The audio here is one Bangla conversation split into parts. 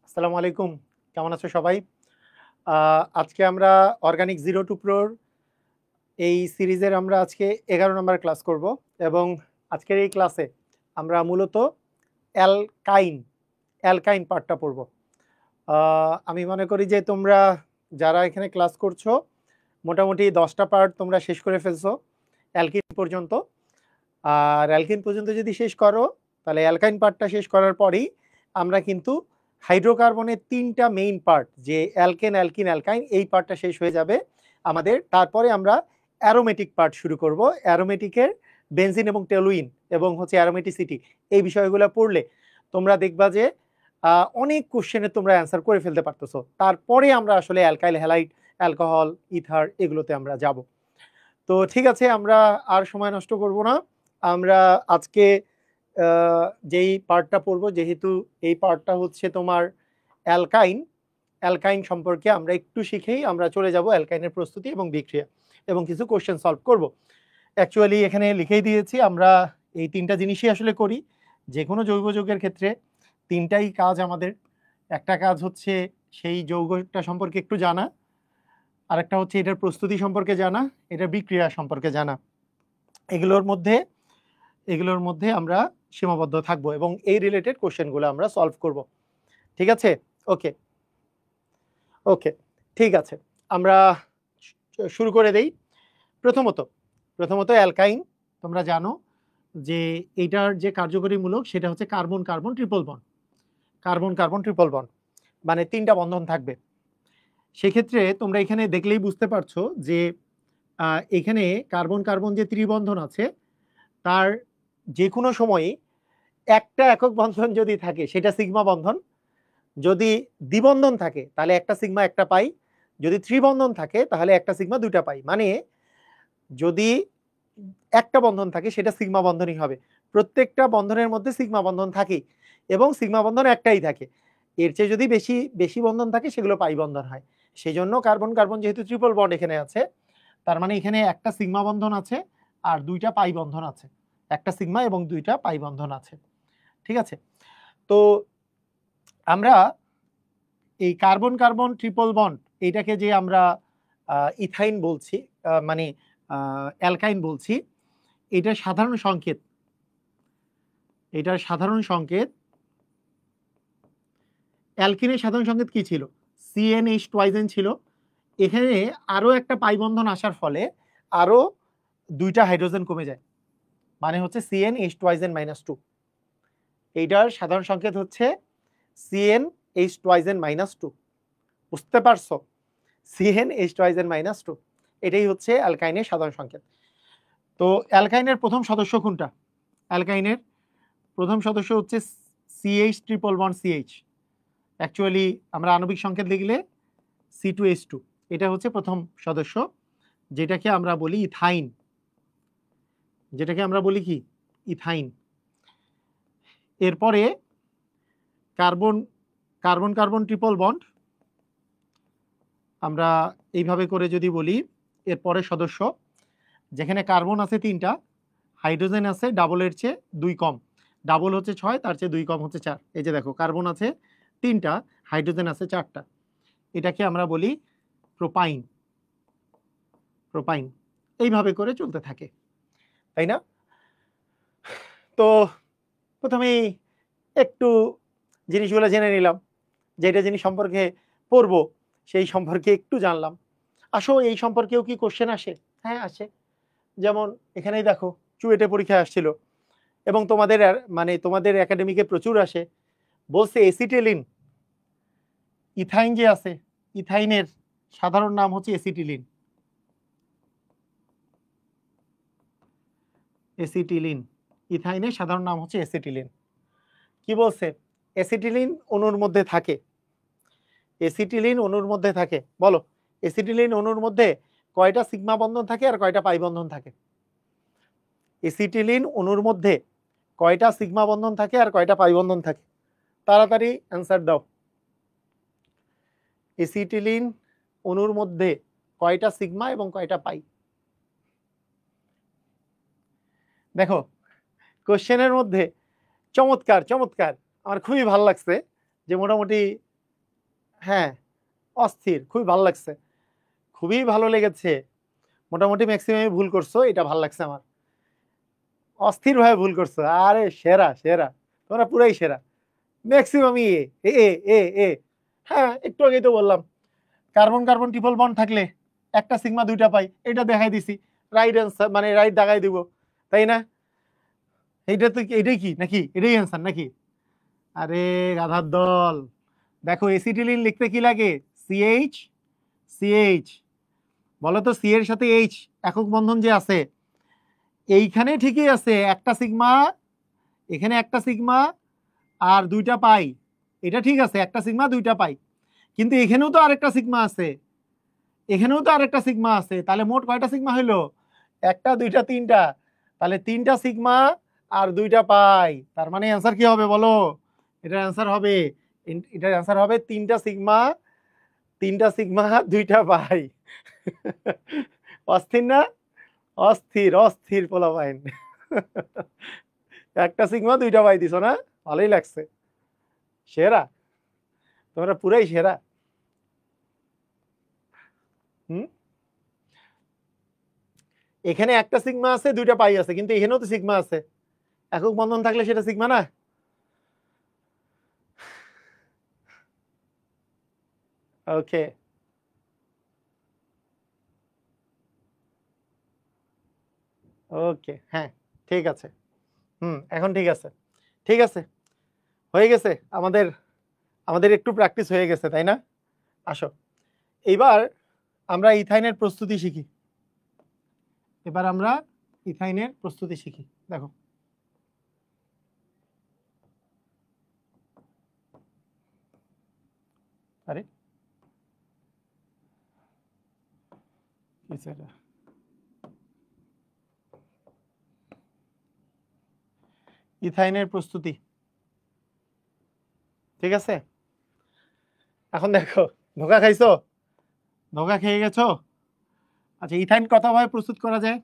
আসসালামু আলাইকুম, কেমন আছো সবাই? আজকে আমরা অর্গানিক জিরো টু প্রোর এই সিরিজের আমরা আজকে 11 নম্বর ক্লাস করব এবং আজকের এই ক্লাসে আমরা মূলত অ্যালকাইন অ্যালকাইন পার্টটা পড়ব। আমি মনে করি যে তোমরা যারা এখানে ক্লাস করছো মোটামুটি 10টা পার্ট তোমরা শেষ করে ফেলছো অ্যালকিন পর্যন্ত। আর অ্যালকিন পর্যন্ত যদি শেষ করো তাহলে অ্যালকাইন পার্টটা শেষ করার পরেই আমরা কিন্তু হাইড্রোকার্বনের 3টা মেইন পার্ট, যে অ্যালকেন অ্যালকিন অ্যালকাইন, এই পার্টটা শেষ হয়ে যাবে আমাদের। তারপরে আমরা অ্যারোমেটিক পার্ট শুরু করব। অ্যারোমেটিকের বেনজিন এবং টেলুইন এবং হচ্ছে অ্যারোমেটিসিটি, এই বিষয়গুলো পড়লে তোমরা দেখবা যে অনেক কোশ্চেনে তোমরা অ্যান্সার করে ফেলতে পারতেছো। তারপরে আমরা আসলে অ্যালকাইল হ্যালাইড, অ্যালকোহল, ইথার এগুলোতে আমরা যাব। তো ঠিক আছে, আমরা আর সময় নষ্ট করব না। আমরা আজকে যেই পার্টটা পড়বো, যেহেতু এই পার্টটা হচ্ছে তোমার অ্যালকাইন, অ্যালকাইন সম্পর্কে আমরা একটু শিখেই আমরা চলে যাব অ্যালকাইনের প্রস্তুতি এবং বিক্রিয়া এবং কিছু কোশ্চেন সলভ করব। অ্যাকচুয়ালি এখানে লিখেই দিয়েছি, আমরা এই 3টা জিনিসই আসলে করি যে কোনো যৌগ যৌগের ক্ষেত্রে। 3টাই কাজ আমাদের। একটা কাজ হচ্ছে সেই যৌগটা সম্পর্কে একটু জানা, আরেকটা হচ্ছে এটার প্রস্তুতি সম্পর্কে জানা, এটার বিক্রিয়া সম্পর্কে জানা। এগুলোর মধ্যে আমরা সীমাবদ্ধ থাকবো এবং এই রিলেটেড কোশ্চেনগুলো আমরা সলভ করব। ঠিক আছে? ওকে ওকে, ঠিক আছে, আমরা শুরু করে দেই। প্রথমত অ্যালকাইন, তোমরা জানো যে এইটার যে কার্যকরী মূলক সেটা হচ্ছে carbon carbon triple bond. Carbon carbon triple bond মানে 3টা বন্ধন থাকবে। সেক্ষেত্রে তোমরা এখানে দেখলেই বুঝতে পারছো যে এখানে কার্বন কার্বন যে ত্রিবন্ধন আছে তার যে কোনো সময়ই একটা একক বন্ধন যদি থাকে সেটা সিগমা বন্ধন, যদি দ্বিবন্ধন থাকে তাহলে একটা সিগমা একটা পাই, যদি ত্রিবন্ধন থাকে তাহলে একটা সিগমা দুইটা পাই। মানে যদি একটা বন্ধন থাকে সেটা সিগমা বন্ধনই হবে। প্রত্যেকটা বন্ধনের মধ্যে সিগমা বন্ধন থাকে এবং সিগমা বন্ধন একটাই থাকে। এর চেয়ে যদি বেশি বেশি বন্ধন থাকে সেগুলো পাই বন্ধন হয়। সেই জন্য কার্বন কার্বন যেহেতু ট্রিপল বন্ড এখানে আছে, তার মানে এখানে একটা সিগমা বন্ধন আছে আর দুইটা পাই বন্ধন আছে। একটা সিগমা এবং দুইটা পাই বন্ধন আছে। ঠিক আছে? তো আমরা এই কার্বন কার্বন ট্রিপল বন্ড এইটাকে যে আমরা ইথাইন বলছি, মানে অ্যালকাইন বলছি, এটার সাধারণ সংকেত অ্যালকিনের সাধারণ সংকেত কি ছিল? CnH টুয়াইজেন ছিল। এখানে আরো একটা পাই বন্ধন আসার ফলে আরো দুইটা হাইড্রোজেন কমে যায়, মানে হচ্ছে CnH টুয়াইজেন -2। এইটার সাধারণ সংকেত হচ্ছে CnH টুয়াইজেন -2। বুঝতে পারছো? CnH টুয়াইজেন -2, এটাই হচ্ছে অ্যালকাইনের সাধারণ সংকেত। তো অ্যালকাইনের প্রথম সদস্য কোনটা? অ্যালকাইনের প্রথম সদস্য হচ্ছে CH triple bond CH। Actually আমরা আণবিক সংকেত লিখলে C2H2, এটা হচ্ছে প্রথম সদস্য, যেটাকে আমরা বলি ইথাইন। কি? ইথাইন। এরপরে carbon carbon carbon triple bond, আমরা এইভাবে করে যদি বলি, এরপরে সদস্য যেখানে কার্বন আছে 3টা, হাইড্রোজেন আছে ডাবলের চেয়ে 2 কম। ডাবল হচ্ছে 6, তার চেয়ে 2 কম হচ্ছে 4। এই যে দেখো, কার্বন আছে 3টা, হাইড্রোজেন আছে 4টা। এটাকে আমরা বলি প্রোপাইন। এইভাবে করে চলতে থাকে, তাই না? তো প্রথমেই একটু জিনিসগুলো জেনে নিলাম, যেটা জিনিস সম্পর্কে পড়বো সেই সম্পর্কে একটু জানলাম। আসো, এই সম্পর্কেও কি কোশ্চেন আসে? হ্যাঁ, আসে। যেমন এখানেই দেখো, চুয়েটে পরীক্ষা আসছিল এবং তোমাদের একাডেমিকে প্রচুর আসে। বলছে এসিটিলিন, ইথাইন যে আছে, ইথাইনের সাধারণ নাম হচ্ছে এসিটিলিন। ইথাইনের সাধারণ নাম হচ্ছে এসিটিলিন। কি বলছে? এসিটিলিন অণুর মধ্যে থাকে। বলো, এসিটিলিন অণুর মধ্যে কয়টা সিগমা বন্ধন থাকে আর কয়টা পাই বন্ধন থাকে? এসিটিলিন অণুর মধ্যে কয়টা সিগমা বন্ধন থাকে আর কয়টা পাই বন্ধন থাকে? তাড়াতাড়ি অ্যান্সার দাও। এসিটিলিন অণুর মধ্যে কয়টা সিগমা এবং কয়টা পাই? দেখো, কোশ্চেনের মধ্যে চমৎকার চমৎকার, আমার খুবই ভালো লাগছে যে মোটামুটি, হ্যাঁ অস্থির, খুবই ভালো লাগছে, খুবই ভালো লেগেছে। মোটামুটি ম্যাক্সিমাম ভুল করছো, এটা ভালো লাগছে আমার। অস্থির ভাবে ভুল করছো, আরে সেরা সেরা, তোমরা পুরাই সেরা। ম্যাক্সিমামই এ এ এ এ হ্যাঁ, একটু আগেই তো বললাম কার্বন কার্বন ট্রিপল বন্ড থাকলে একটা সিগমা দুইটা পাই, এটা দেখাই দিছি। রাইট অ্যান্সার, মানে রাইট দেখাই দিব, তাই না? এইটা তো এটাই কি নাকি, এটাই অ্যান্সার নাকি? আরে গাধার দল, দেখো এসিটিলিন লিখতে কি লাগে? CH CH. বলো তো সি এর সাথে এইচ একক বন্ধন যে আছে, এইখানে ঠিকই আছে একটা সিগমা, এখানে একটা সিগমা আর দুইটা পাই, এটা ঠিক আছে, একটা সিগমা দুইটা পাই। কিন্তু এখানেও তো আরেকটা সিগমা আছে, এখানেও তো আরেকটা সিগমা আছে, তাহলে মোট কয়টা সিগমা হইলো? একটা দুইটা তিনটা, তাহলে তিনটা সিগমা আর দুইটা পাই। তার মানে অ্যান্সার কি হবে বলো? এটার অ্যান্সার হবে, এটার অ্যান্সার হবে তিনটা সিগমা, তিনটা সিগমা দুইটা পাই। অস্থির না? অস্থির অস্থির পোলাপাইন। একটা সিগমা দুইটা পাই দিছো না, ভালোই লাগছে। সেরা, তোমরা পুরাই সেরা। হুম, এখানে একটা সিগমা আছে দুইটা পাই আছে, কিন্তু এখানেও তো সিগমা আছে, একক বন্ধন থাকলে সেটা সিগমা না? ওকে, ওকে, হ্যাঁ ঠিক আছে। এখন ঠিক আছে, ঠিক আছে, হয়ে গেছে আমাদের, আমাদের একটু প্র্যাকটিস হয়ে গেছে তাই না? আসো, এইবার আমরা ইথাইনের প্রস্তুতি শিখি। এবার আমরা ইথাইনের প্রস্তুতি শিখি। দেখো, আরে ইথাইনের প্রস্তুতি, ঠিক আছে। এখন দেখো, ধোকা খাইছো, ধোকা খেয়ে গেছো। আচ্ছা, ইথাইন কতভাবে প্রস্তুত করা যায়?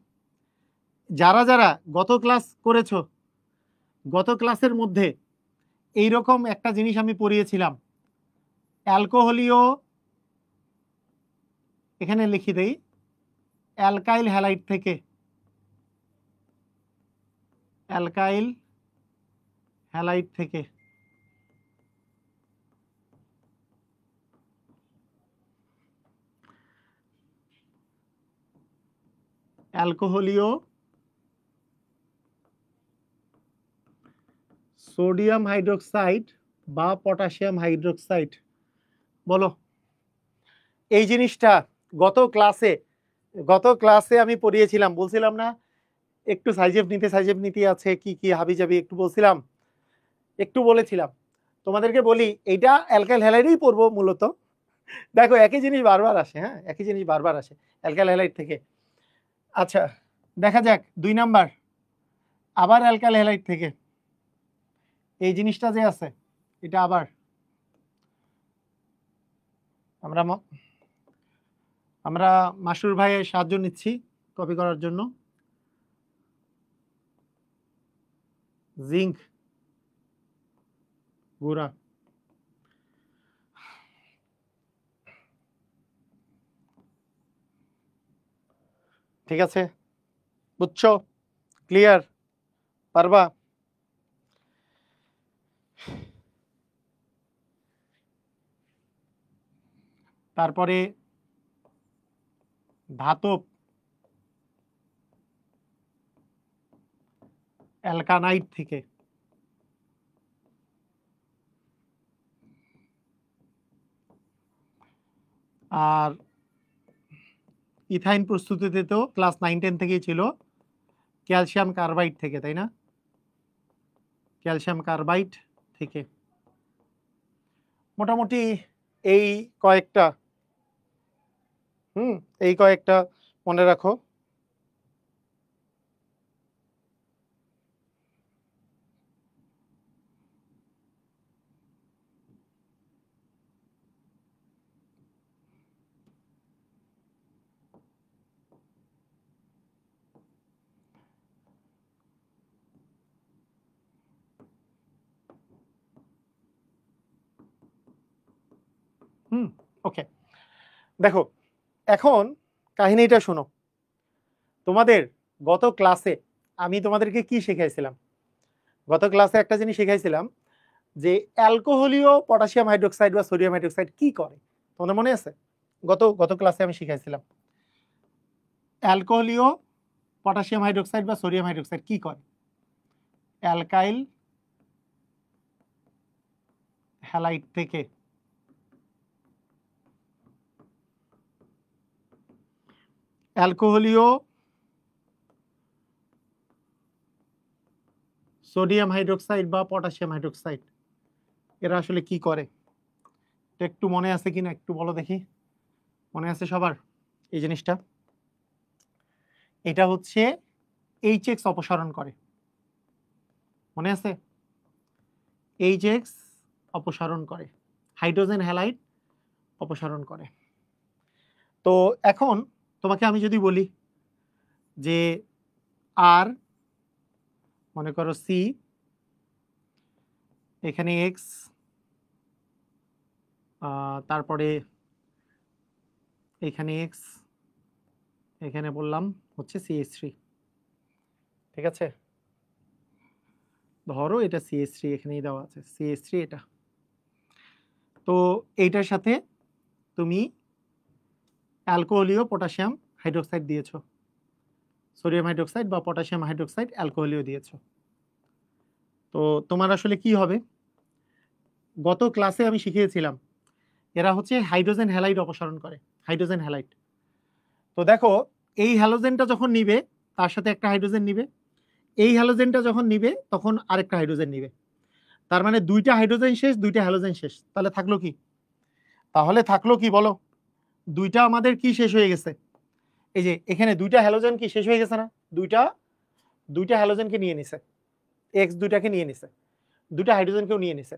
যারা যারা গত ক্লাস করেছো, গত ক্লাসের মধ্যে এইরকম একটা জিনিস আমি পড়িয়েছিলাম, অ্যালকোহলীয়, এখানে লিখি দেই, অ্যালকাইল হ্যালাইড থেকে, অ্যালকাইল হ্যালাইড থেকে অ্যালকোহলীয় সোডিয়াম হাইড্রোক্সাইড বা পটাশিয়াম হাইড্রোক্সাইড। বলো, এই জিনিসটা গত ক্লাসে, গত ক্লাসে আমি পড়িয়েছিলাম, বলছিলাম না একটু সাইজেব নিতে, সাইজেব নীতি আছে কি কি হাবি যাবি একটু বলছিলাম, একটু বলেছিলাম। তোমাদেরকে বলি এইটা অ্যালকাইল হ্যালাইডেই পড়বো মূলত। দেখো একই জিনিস বারবার আসে, হ্যাঁ একই জিনিস বারবার আসে অ্যালকাইল হ্যালাইড থেকে। আচ্ছা, দেখা যাক 2 নাম্বার, আবার অ্যালকাইল হ্যালাইড থেকে এই জিনিসটা যে আছে, এটা আবার আমরা আমরা মাসুর ভাইয়ের সাহায্য নিচ্ছি কপি করার জন্য। জিঙ্ক গুঁড়া, ঠিক আছে, বুঝছো? ক্লিয়ার? পারবা? তারপরে ধাতব অ্যালকানাইড থেকে, আর ইথাইন প্রস্তুতিতে তো ক্লাস 9-10 থেকেই ছিল, ক্যালসিয়াম কার্বাইড থেকে, তাই না? ক্যালসিয়াম কার্বাইড থেকে। মোটামুটি এই কয়েকটা, এই কয়েকটা মনে রাখো। ওকে, দেখো এখন কাহিনীটা শোনো। তোমাদের গত ক্লাসে আমি তোমাদেরকে কি শিখাইছিলাম? গত ক্লাসে একটা জিনিস শিখাইছিলাম যে অ্যালকোহলীয় পটাশিয়াম হাইড্রোক্সাইড বা সোডিয়াম হাইড্রোক্সাইড কি করে, তোমাদের মনে আছে? গত গত ক্লাসে আমি শিখাইছিলাম অ্যালকোহলীয় পটাশিয়াম হাইড্রোক্সাইড বা সোডিয়াম হাইড্রোক্সাইড কি করে। অ্যালকাইল হ্যালাইড থেকে অ্যালকোহলীয় সোডিয়াম হাইড্রোক্সাইড বা পটাশিয়াম হাইড্রোক্সাইড এরা আসলে কি করে একটু মনে আছে কিনা একটু বলো দেখি। মনে আছে সবার এই জিনিসটা? এটা হচ্ছে HX অপসারণ করে, মনে আছে? HX অপসারণ করে, হাইড্রোজেন হ্যালাইড অপসারণ করে। তো এখন তোমাকে আমি যদি বলি যে আর মনে করো সি, এখানে এক্স, তারপরে এখানে এক্স, এখানে বললাম হচ্ছে CH3, ঠিক আছে? ধরো এটা CH3 এখানেই দেওয়া আছে, CH3 এটা। তো এইটার সাথে তুমি অ্যালকোহলীয় পটাশিয়াম হাইড্রোক্সাইড দিয়েছো, সোডিয়াম হাইড্রোক্সাইড বা পটাশিয়াম হাইড্রোক্সাইড অ্যালকোহলীয় দিয়েছো। তো তোমার আসলে কি হবে? গত ক্লাসে আমি শিখিয়েছিলাম এরা হচ্ছে হাইড্রোজেন হ্যালাইড অপসারণ করে, হাইড্রোজেন হ্যালাইড। তো দেখো এই হ্যালোজেনটা যখন নিবে তার সাথে একটা হাইড্রোজেন নিবে, এই হ্যালোজেনটা যখন নিবে তখন আরেকটা হাইড্রোজেন নিবে, তার মানে দুইটা হাইড্রোজেন শেষ, দুইটা হ্যালোজেন শেষ। তাহলে থাকলো কি? তাহলে থাকলো কি বলো? দুইটা আমাদের কি শেষ হয়ে গেছে? এই যে এখানে দুইটা হ্যালোজেন কি শেষ হয়ে গেছে না? দুইটা হ্যালোজেনকে নিয়ে নিছে, এক্স দুইটাকে নিয়ে নিছে, দুইটা হাইড্রোজেনকেও নিয়ে নিছে।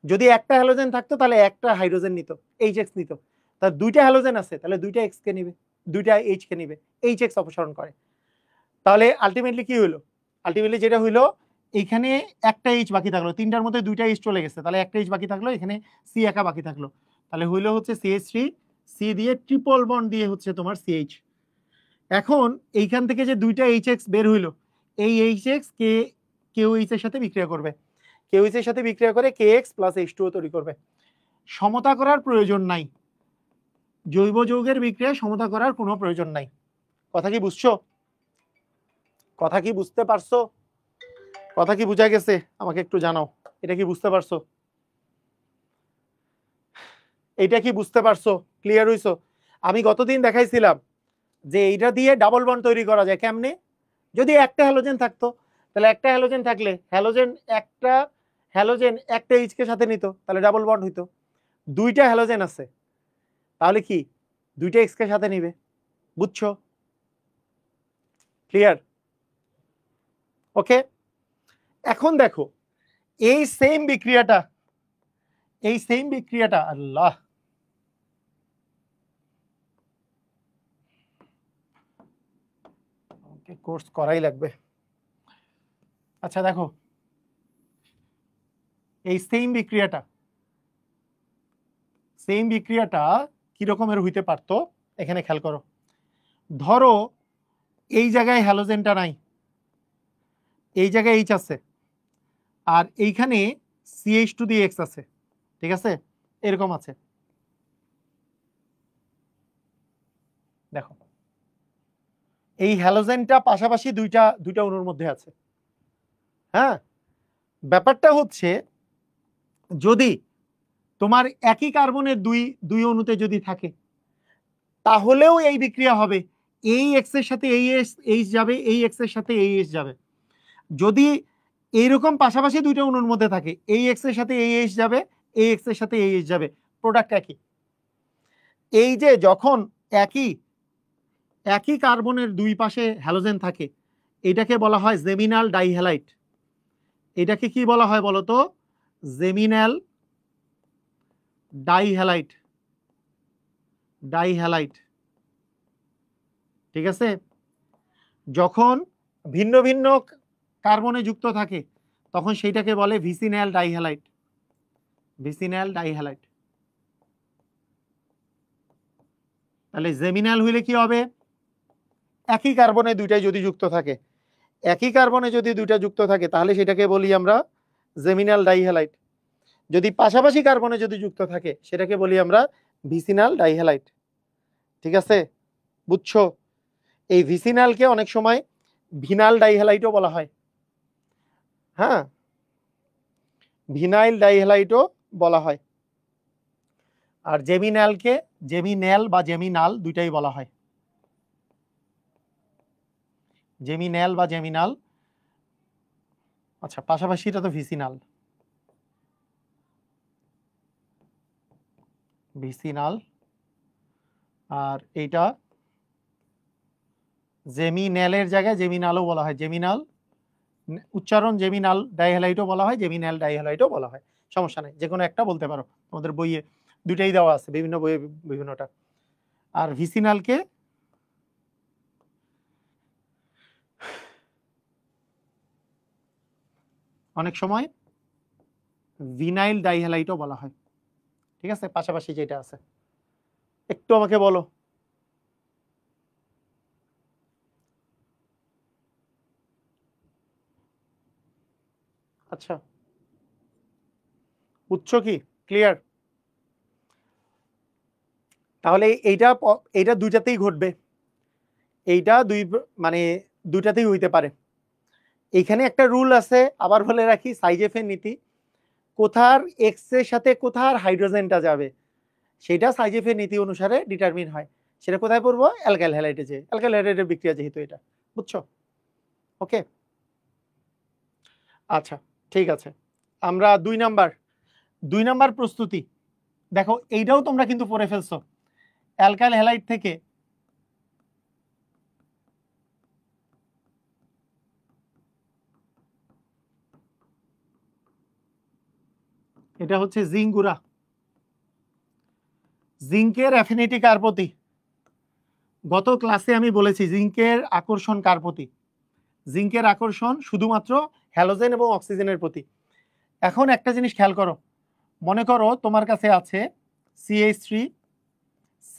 যদি একটা হ্যালোজেন থাকতো তাহলে একটা হাইড্রোজেন নিত, HX নিত। তার দুইটা হ্যালোজেন আছে তাহলে দুইটা এক্স কে নিবে, দুইটা এইচ কে নিবে, HX অপসারণ করে। তাহলে আলটিমেটলি কি হইলো? আলটিমেটলি যেটা হইলো এইখানে একটা এইচ বাকি থাকলো, তিনটার মধ্যে দুইটা এইচ চলে গেছে, তাহলে একটা এইচ বাকি থাকলো, এখানে সি একা বাকি থাকলো। তাহলে হইলো হচ্ছে CH3, সি দিয়ে ট্রিপল বন্ড দিয়ে হচ্ছে তোমার CH। এখন এইখান থেকে যে দুইটা HX বের হইলো, এই HX কে KOH এর সাথে বিক্রিয়া করবে, KOH এর সাথে বিক্রিয়া করে KX প্লাস H2O তৈরি করবে। সমতা করার প্রয়োজন নাই, জৈব যৌগের বিক্রিয়া সমতা করার কোনো প্রয়োজন নাই। কথা কি বুঝছো? কথা কি বুঝতে পারছো? কথা কি বুঝা গেছে? আমাকে একটু জানাও, এটা কি বুঝতে পারছো? এইটা কি বুঝতে পারছো? ক্লিয়ার হইছো? আমি গতদিন দেখাইছিলাম যে এইটা দিয়ে ডাবল বন্ড তৈরি করা যায় কেমনে। যদি একটা হ্যালোজেন থাকতো তাহলে একটা হ্যালোজেন থাকলে হ্যালোজেন একটা এইচ কে সাথে নিত, তাহলে ডাবল বন্ড হইতো। দুইটা হ্যালোজেন আছে তাহলে কি দুইটা এক্স কে সাথে নিবে, বুঝছো? ক্লিয়ার? ওকে, এখন দেখো এই সেম বিক্রিয়াটা আল্লাহ, কোর্স করাই লাগবে। আচ্ছা দেখো এই সেম বিক্রিয়াটা কি রকমের হইতে পারতো এখানে খেয়াল করো। ধরো এই জায়গায় হ্যালোজেনটা নাই, এই জায়গায় এইচ আছে, আর এইখানে CH2 দিয়ে এক্স আছে, ঠিক আছে? এরকম আছে, দেখো এই হ্যালোজেনটা পাশাপাশি দুইটা অণুর মধ্যে আছে। হ্যাঁ, ব্যাপারটা হচ্ছে যদি তোমার একই কার্বনের দুই অণুতে যদি থাকে তাহলেও এই বিক্রিয়া হবে, এই এক্স এর সাথে এই এইচ যাবে, এই এক্স এর সাথে এই এইচ যাবে। যদি এইরকম পাশাপাশি দুইটা অণুর মধ্যে থাকে, এই এক্স এর সাথে এই এইচ যাবে, এই এক্স এর সাথে এই এইচ যাবে, প্রোডাক্ট একই। এই যে যখন একই কার্বনের দুই পাশে হ্যালোজেন থাকে এটাকে বলা হয় জেমিনাল ডাইহ্যালাইড। এটাকে কি বলা হয় বলতো? জেমিনাল ডাইহ্যালাইড, ঠিক আছে? যখন ভিন্ন ভিন্ন কার্বনে যুক্ত থাকে তখন সেইটাকে বলে ভিসিনাল ডাইহ্যালাইড। তাহলে জেমিনাল হইলে কি হবে, একই কার্বনে দুইটাই যদি যুক্ত থাকে, একই কার্বনে যদি দুইটা যুক্ত থাকে তাহলে সেটাকে বলি আমরা জেমিনাল ডাইহ্যালাইড। যদি পাশাপাশি কার্বনে যদি যুক্ত থাকে সেটাকে বলি আমরা ভিসিনাল ডাইহ্যালাইড। ঠিক আছে, বুঝছো? এই ভিসিনালকে অনেক সময় ভিনাল ডাইহ্যালাইডও বলা হয়। হ্যাঁ, ভিনাইল ডাইহ্যালাইডও বলা হয়। আর জেমিনালকে জেমিনেল বা জেমিনাল দুইটাই বলা হয়। জেমিনেল বা জেমিনাল, আচ্ছা পাশাপাশি এটা তো ভিসিনাল, ভিসিনাল। আর এইটা জেমিনেলের জায়গায় জেমিনালও বলা হয়, জেমিনাল উচ্চারণ জেমিনাল ডাইহ্যালাইডও বলা হয়, জেমিনাল ডাইহ্যালাইডও বলা হয়, সমস্যা নেই, যে কোনো একটা বলতে পারো, তোমাদের বইয়ে দুইটাই দেওয়া আছে, বিভিন্ন বইয়ে বিভিন্নটা। আর ভিসিনালকে অনেক সময় ভিনাইল ডাইহ্যালাইডও বলা হয়। ঠিক আছে, পাশাপাশি যেটা আছে। একটু আমাকে বলো, আচ্ছা বুঝছো কি, ক্লিয়ার? তাহলে এইটা দুইটাতেই ঘটবে, এইটা মানে দুইটাতেই হইতে পারে। এইখানে একটা রুল আছে, আবার বলে রাখি, সাইজেফের নীতি, কোথার এক্স এর সাথে কোথার হাইড্রোজেনটা যাবে সেটা সাইজেফের নীতি অনুসারে ডিটারমিন হয়। সেটা কোথায় পড়বো, অ্যালকাইল হ্যালাইডে, যে অ্যালকাইল হ্যালাইডের বিক্রিয়া যেহেতু এটা, বুঝছো? ওকে, আচ্ছা ঠিক আছে। আমরা 2 নাম্বার প্রস্তুতি দেখো, এইটাও তোমরা কিন্তু পড়ে ফেলছো। অ্যালকাইল হ্যালাইড থেকে এটা হচ্ছে জিঙ্ক গুঁড়া, জিঙ্কের অ্যাফিনিটি কার প্রতি? গত ক্লাসে আমি বলেছি জিঙ্কের আকর্ষণ কার প্রতি? জিঙ্কের আকর্ষণ শুধুমাত্র হ্যালোজেন এবং অক্সিজেনের প্রতি। এখন একটা জিনিস খেয়াল করো, মনে করো তোমার কাছে আছে CH3 C,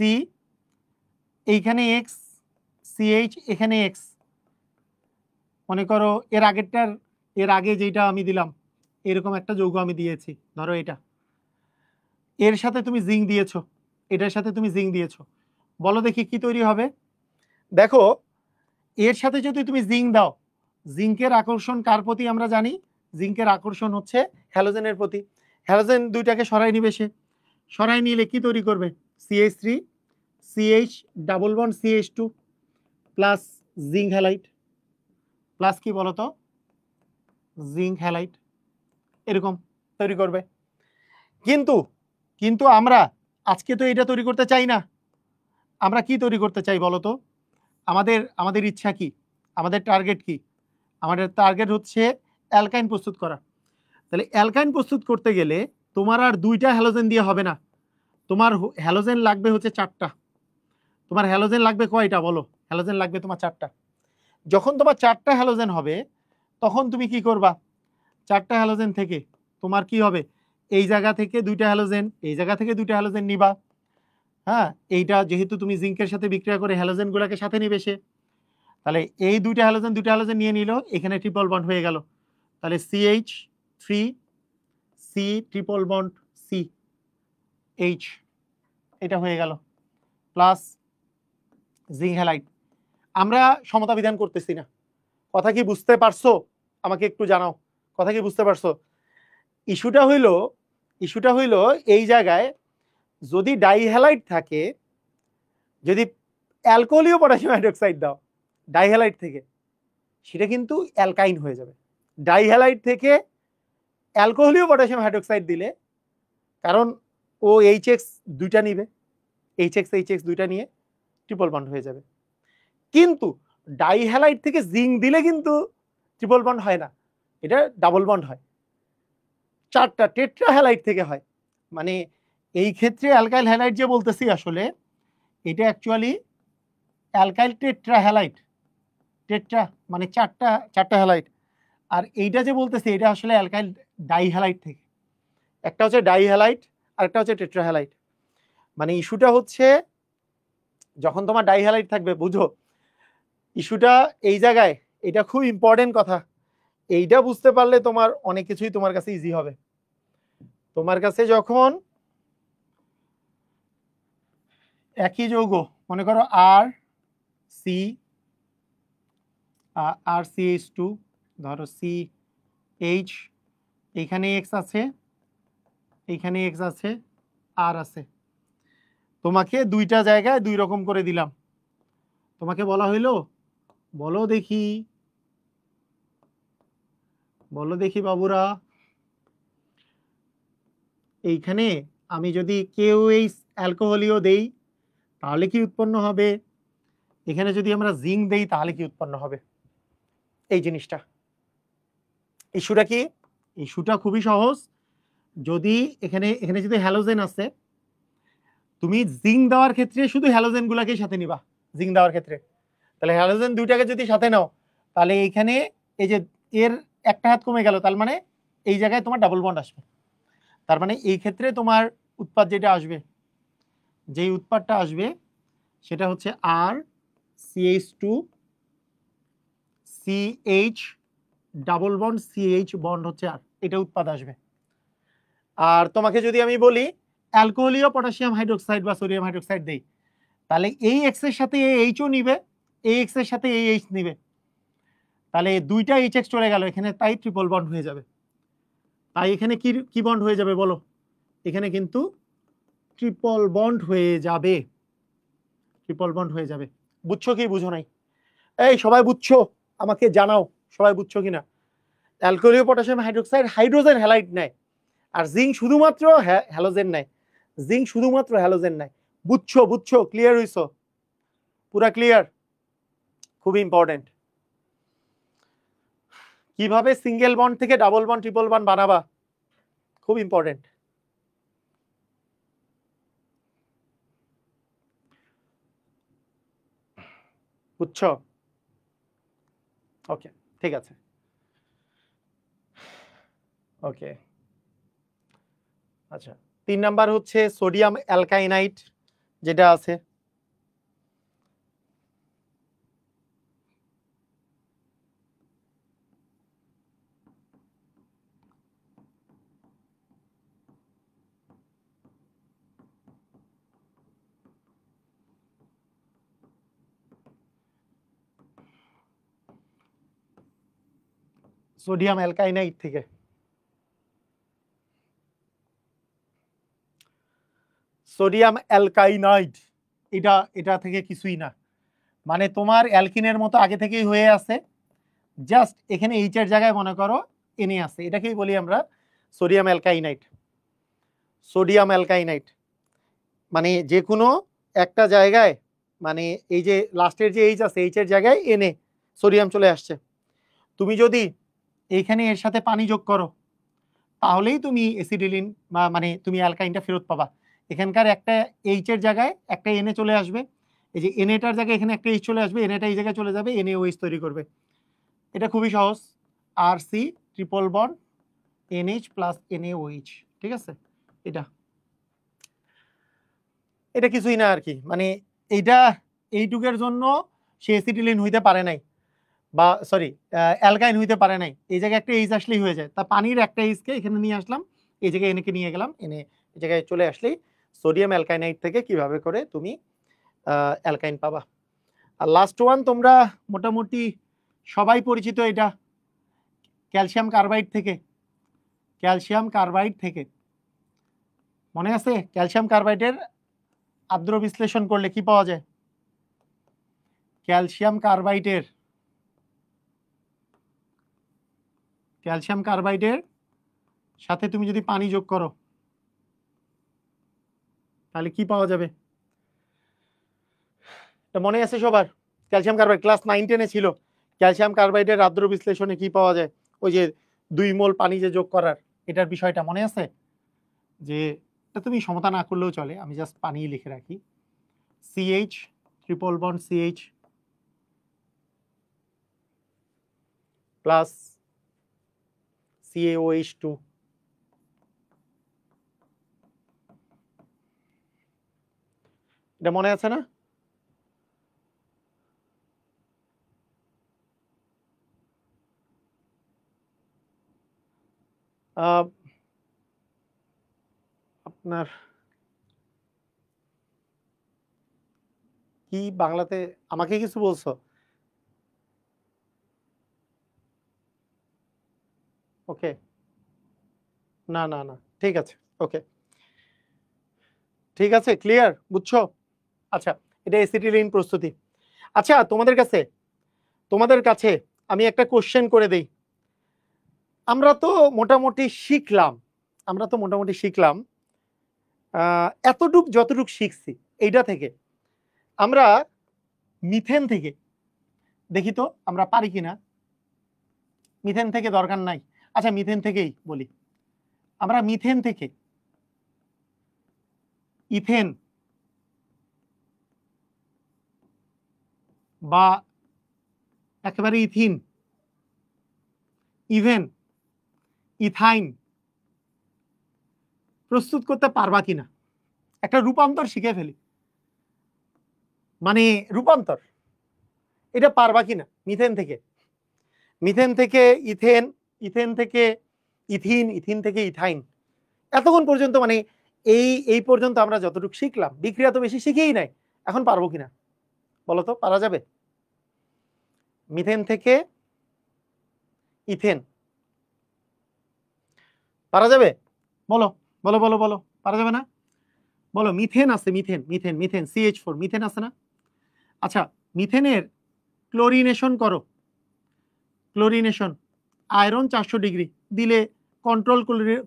এইখানে X, CH এখানে X। মনে করো এর আগে যেটা আমি দিলাম, এরকম একটা যৌগ আমি দিয়েছি, ধরো এটা, এর সাথে তুমি জিঙ্ক দিয়েছো, এটার সাথে তুমি জিঙ্ক দিয়েছো, বলো দেখি কি তৈরি হবে? দেখো, এর সাথে যদি তুমি জিঙ্ক দাও, জিঙ্কের আকর্ষণ কার প্রতি আমরা জানি? জিঙ্কের আকর্ষণ হচ্ছে হ্যালোজেনের প্রতি। হ্যালোজেন দুইটাকে সরাই নিবে, সরাই নিলে কি তৈরি করবে? CH3 CH double bond CH2 plus zinc halide, plus কি বলতো, জিঙ্ক হ্যালাইড, এরকম তৈরি করবে। কিন্তু কিন্তু আমরা আজকে তো এটা তৈরি করতে চাই না, আমরা কি তৈরি করতে চাই বলতো? আমাদের ইচ্ছা কি, আমাদের টার্গেট কি? আমাদের টার্গেট হচ্ছে অ্যালকাইন প্রস্তুত করা। তাহলে অ্যালকাইন প্রস্তুত করতে গেলে তোমার আর দুইটা হ্যালোজেন দিয়ে হবে না, তোমার হ্যালোজেন লাগবে হচ্ছে 4টা। তোমার হ্যালোজেন লাগবে কয়টা বলো? হ্যালোজেন লাগবে তোমার 4টা। যখন তোমার 4টা হ্যালোজেন হবে তখন তুমি কি করবা? 4টা হ্যালোজেন থেকে তোমার কি হবে? এই জায়গা থেকে দুইটা হ্যালোজেন, এই জায়গা থেকে দুইটা হ্যালোজেন নিবা। হ্যাঁ, এইটা যেহেতু তুমি জিঙ্কের সাথে বিক্রিয়া করে হ্যালোজেন গুলাকে সাথে নিবে সে, তাহলে এই দুইটা হ্যালোজেন নিয়ে নিল, এখানে ট্রিপল বন্ড হয়ে গেল। তাহলে CH3 C triple bond CH, এটা হয়ে গেল, প্লাস জিঙ্ক হ্যালাইড। আমরা সমতা বিধান করতেছি না, কথা কি বুঝতে পারছো? আমাকে একটু জানাও, কথা কি বুঝতে পারছো? ইস্যুটা হইল এই জায়গায় যদি ডাইহ্যালাইড থাকে, যদি অ্যালকোহলীয় পটাশিয়াম হাইড্রোক্সাইড দাও ডাইহ্যালাইড থেকে, সেটা কিন্তু অ্যালকাইন হয়ে যাবে। ডাইহ্যালাইড থেকে অ্যালকোহলীয় পটাশিয়াম হাইড্রোক্সাইড দিলে, কারণ ও HX দুইটা নিবে, HX দুইটা নিয়ে ট্রিপল বন্ড হয়ে যাবে। কিন্তু ডাইহ্যালাইড থেকে জিঙ্ক দিলে কিন্তু ট্রিপল বন্ড হয় না, এটা ডাবল বন্ড হয়। 4টা টেট্রাহ্যালাইড থেকে হয়। মানে এই ক্ষেত্রে অ্যালকাইল হ্যালাইড যে বলতেছি, আসলে এটা অ্যাকচুয়ালি অ্যালকাইল টেট্রাহ্যালাইড, টেট্রা মানে 4টা হ্যালাইড। আর এইটা যে বলতেছি এটা আসলে অ্যালকাইল ডাইহ্যালাইড থেকে, একটা হচ্ছে ডাইহ্যালাইড আর একটা হচ্ছে টেট্রাহ্যালাইড। মানে ইস্যুটা হচ্ছে যখন তোমার ডাই হ্যালাইড থাকবে, বুঝো ইস্যুটা এই জায়গায়, এটা খুব ইম্পর্টেন্ট কথা। এইটা বুঝতে পারলে তোমার অনেক কিছুই তোমার কাছে ইজি হবে। তোমার কাছে যখন একই যৌগ, মনে করো আর সি আর সি এইচ টু, ধরো সি এইচ, এইখানে এক্স আছে, এইখানে এক্স আছে, আর আছে, তোমাকে দুইটা জায়গায় দুই রকম করে দিলাম। তোমাকে বলা হইলো বলো দেখি, বলো দেখি বাবুরা, এইখানে আমি যদি কেউ এই অ্যালকোহলিও দেই তাহলে কি উৎপন্ন হবে, এখানে যদি আমরা জিঙ্ক দেই তাহলে কি উৎপন্ন হবে। এই জিনিসটা ইস্যুটা কি, ইস্যুটা খুবই সহজ। যদি এখানে এখানে যদি হ্যালোজেন আছে, তুমি জিঙ্ক দেওয়ার ক্ষেত্রে শুধু হ্যালোজেন গুলাকে সাথে নিবা জিঙ্ক দেওয়ার ক্ষেত্রে। তাহলে হ্যালোজেন দুইটাকে যদি সাথে নাও, তাহলে এইখানে এই যে এর একটা হাত কমে গেল, তার মানে এই জায়গায় তোমার ডাবল বন্ড আসবে। তার মানে এই ক্ষেত্রে তোমার উৎপাদ যেটা আসবে, যেই উৎপাদটা আসবে সেটা হচ্ছে R CH two CH double bond CH bond হচ্ছে আর, এটা উৎপাদ আসবে। আর তোমাকে যদি আমি বলি অ্যালকোহলীয় পটাশিয়াম হাইড্রোক্সাইড বা সোডিয়াম হাইড্রোক্সাইড দেই, তাহলে এই এক্স এর সাথে এই এইচও নিবে, এই এক্স এর সাথে এই এইচ নিবে, তাহলে দুইটা এইচ এক্স চলে গেল এখানে, তাই ট্রিপল বন্ড হয়ে যাবে। তাই এখানে কি কি বন্ড হয়ে যাবে বলো, এখানে কিন্তু ট্রিপল বন্ড হয়ে যাবে, ট্রিপল বন্ড হয়ে যাবে। বুঝছো কি বুঝো নাই? এই সবাই বুঝছো? আমাকে জানাও সবাই বুঝছো কিনা। অ্যালকোহলীয় পটাশিয়াম হাইড্রোক্সাইড হাইড্রোজেন হ্যালাইড নেয়, আর জিঙ্ক শুধুমাত্র হ্যালোজেন নেয়, জিঙ্ক শুধুমাত্র হ্যালোজেন নেয়। বুঝছো বুঝছো, ক্লিয়ার হইছো? পুরা ক্লিয়ার? খুবই ইম্পর্টেন্ট। কিভাবে সিঙ্গেল বন্ড থেকে ডাবল বন্ড ট্রিপল বন্ড বানাবা, খুব ইম্পর্টেন্ট। বুঝছো? ওকে, ঠিক আছে। ওকে, আচ্ছা, 3 নাম্বার হচ্ছে সোডিয়াম অ্যালকাইনাইট যেটা আছে। সোডিয়াম অ্যালকাইনাইট থেকে সোডিয়াম অ্যালকাইনাইড, এটা এটা থেকে কিছুই না, মানে তোমার অ্যালকিনের মতো আগে থেকেই হয়ে আছে, জাস্ট এখানে এইচ এর জায়গায় মনে করো এনে আছে, এটাকেই বলি আমরা সোডিয়াম অ্যালকাইনাইট। সোডিয়াম অ্যালকাইনাইট মানে যে কোনো একটা জায়গায়, মানে এই যে লাস্টের যে এইচ আছে, এইচ এর জায়গায় এনে সোডিয়াম চলে আসছে। তুমি যদি এইখানে এর সাথে পানি যোগ করো তাহলেই তুমি অ্যাসিডিলিন বা মানে তুমি অ্যালকাইনটা ফেরত পাবা। এখানকার একটা এইচ এর জায়গায় একটা এনএ চলে আসবে, এই যে এনএটার জায়গায় এখানে একটা এইচ চলে আসবে, এনএটা এই জায়গায় চলে যাবে, এনএওএইচ তৈরি করবে। এটা খুবই সহজ, R C triple bond NH plus NaOH, ঠিক আছে। এটা এটা কিছুই না আর কি, মানে এইটা এইটুকের জন্য সে অ্যাসিডিলিন হইতে পারে নাই, বা সরি অ্যালকাইন হইতে পারে নাই, এই জায়গায় একটা এইচ আসলেই হয়ে যায়। তা পানির একটা এইচকে এখানে নিয়ে আসলাম, এই জায়গায় এনেকে নিয়ে গেলাম, এনে এই জায়গায় চলে আসলেই সোডিয়াম অ্যালকাইনাইট থেকে কিভাবে করে তুমি অ্যালকাইন পাবা। আর লাস্ট ওয়ান তোমরা মোটামুটি সবাই পরিচিত, এটা ক্যালসিয়াম কার্বাইড থেকে, ক্যালসিয়াম কার্বাইড থেকে মনে আছে ক্যালসিয়াম কার্বাইডের আদ্র বিশ্লেষণ করলে কি পাওয়া যায়? ক্যালসিয়াম কার্বাইডের সাথে তুমি যদি পানি যোগ করো তাহলে কি পাওয়া যাবে? এটা মনে আছে সবার? ক্যালসিয়াম কার্বাইড ক্লাস 9-10 ছিল, ক্যালসিয়াম কার্বাইডের আদ্র বিশ্লেষণে কি পাওয়া যায়? ওই যে 2 মোল পানি যে যোগ করার, এটার বিষয়টা মনে আছে? যে এটা তুমি সমতা না করলেও চলে, আমি জাস্ট পানি লিখে রাখি, CH triple bond CH plus CaOH2, এটা মনে আছে না? আপনার কি বাংলাতে আমাকে কিছু বলছো? ওকে, না না না, ঠিক আছে, ওকে, ঠিক আছে, ক্লিয়ার, বুঝছো? আচ্ছা, এটা এসিটিলিন প্রস্তুতি। আচ্ছা, তোমাদের কাছে আমি একটা কোশ্চেন করে দেই। আমরা তো মোটামুটি শিখলাম যতটুক শিখছি এইটা থেকে আমরা মিথেন থেকে দেখি তো আমরা পারি কিনা। মিথেন থেকে দরকার নাই, আচ্ছা মিথেন থেকেই বলি। আমরা মিথেন থেকে ইথেন বা একেবারে ইথিন, ইভেন ইথাইন প্রস্তুত করতে পারবা কিনা, একটা রূপান্তর শিখে ফেলি। মানে রূপান্তর এটা পারবা কিনা মিথেন থেকে ইথেন, ইথেন থেকে ইথিন, ইথিন থেকে ইথাইন। এতক্ষণ পর্যন্ত মানে এই পর্যন্ত আমরা যতটুকু শিখলাম, বিক্রিয়া তো বেশি শিখেই নাই, এখন পারবো কিনা বলো তো? পারা যাবে? মিথেন থেকে ইথেন পারা যাবে? বলো বলো বলো বলো, পারা যাবে না? বলো। মিথেন আছে, methane methane methane CH4 methane আছে না? আচ্ছা, মিথেনের ক্লোরিনেশন করো, ক্লোরিনেশন আয়রন 400 ডিগ্রি দিলে কন্ট্রোল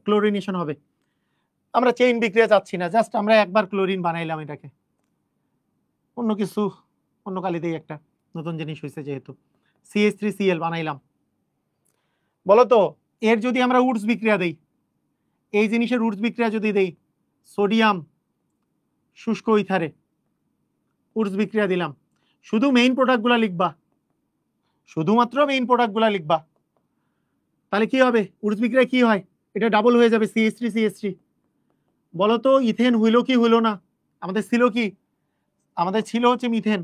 ক্লোরিনেশন হবে। আমরা চেইন বিক্রিয়া চাচ্ছি না, জাস্ট আমরা একবার ক্লোরিন বানাইলাম, এটাকে অন্য কিছু অন্য কালিতেই একটা নতুন জিনিস হয়েছে যেহেতু CH3Cl বানাইলাম। বলো তো এর যদি আমরা উডস বিক্রিয়া দেই, এই জিনিসের উডস বিক্রিয়া যদি দেই, সোডিয়াম শুষ্ক ইথারে উডস বিক্রিয়া দিলাম, শুধু মেইন প্রোডাক্টগুলো লিখবা, শুধুমাত্র মেইন প্রোডাক্টগুলো লিখবা, তাহলে কি হবে? উডস বিক্রিয়া কি হয়? এটা ডাবল হয়ে যাবে, CH3CH3। বলো তো ইথেন হইল কি হইল না? আমাদের ছিল কি? আমাদের ছিল হচ্ছে মিথেন।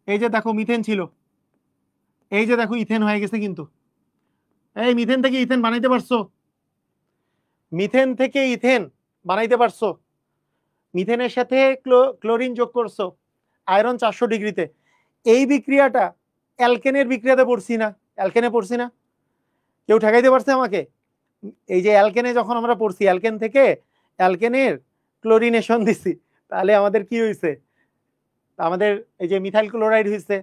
এই যে দেখো মিথেন ছিল, এই যে দেখো ইথেন হয়ে গেছে। কিন্তু এই মিথেন থেকে ইথেন বানাইতে পারছো? মিথেন থেকে ইথেন বানাইতে পারছো? মিথেনের সাথে ক্লোরিন যোগ করছো আয়রন 400 ডিগ্রিতে। এই বিক্রিয়াটা অ্যালকেনের বিক্রিয়াতে পড়ছি না? অ্যালকেনে পড়ছি না? কেউ ঠেকাইতে পারছে আমাকে? এই যে অ্যালকেনে যখন আমরা পড়ছি, অ্যালকেন থেকে অ্যালকেনের ক্লোরিনেশন দিছি, তাহলে আমাদের কি হয়েছে? আমাদের এই যে মিথাইল ক্লোরাইড হয়েছে,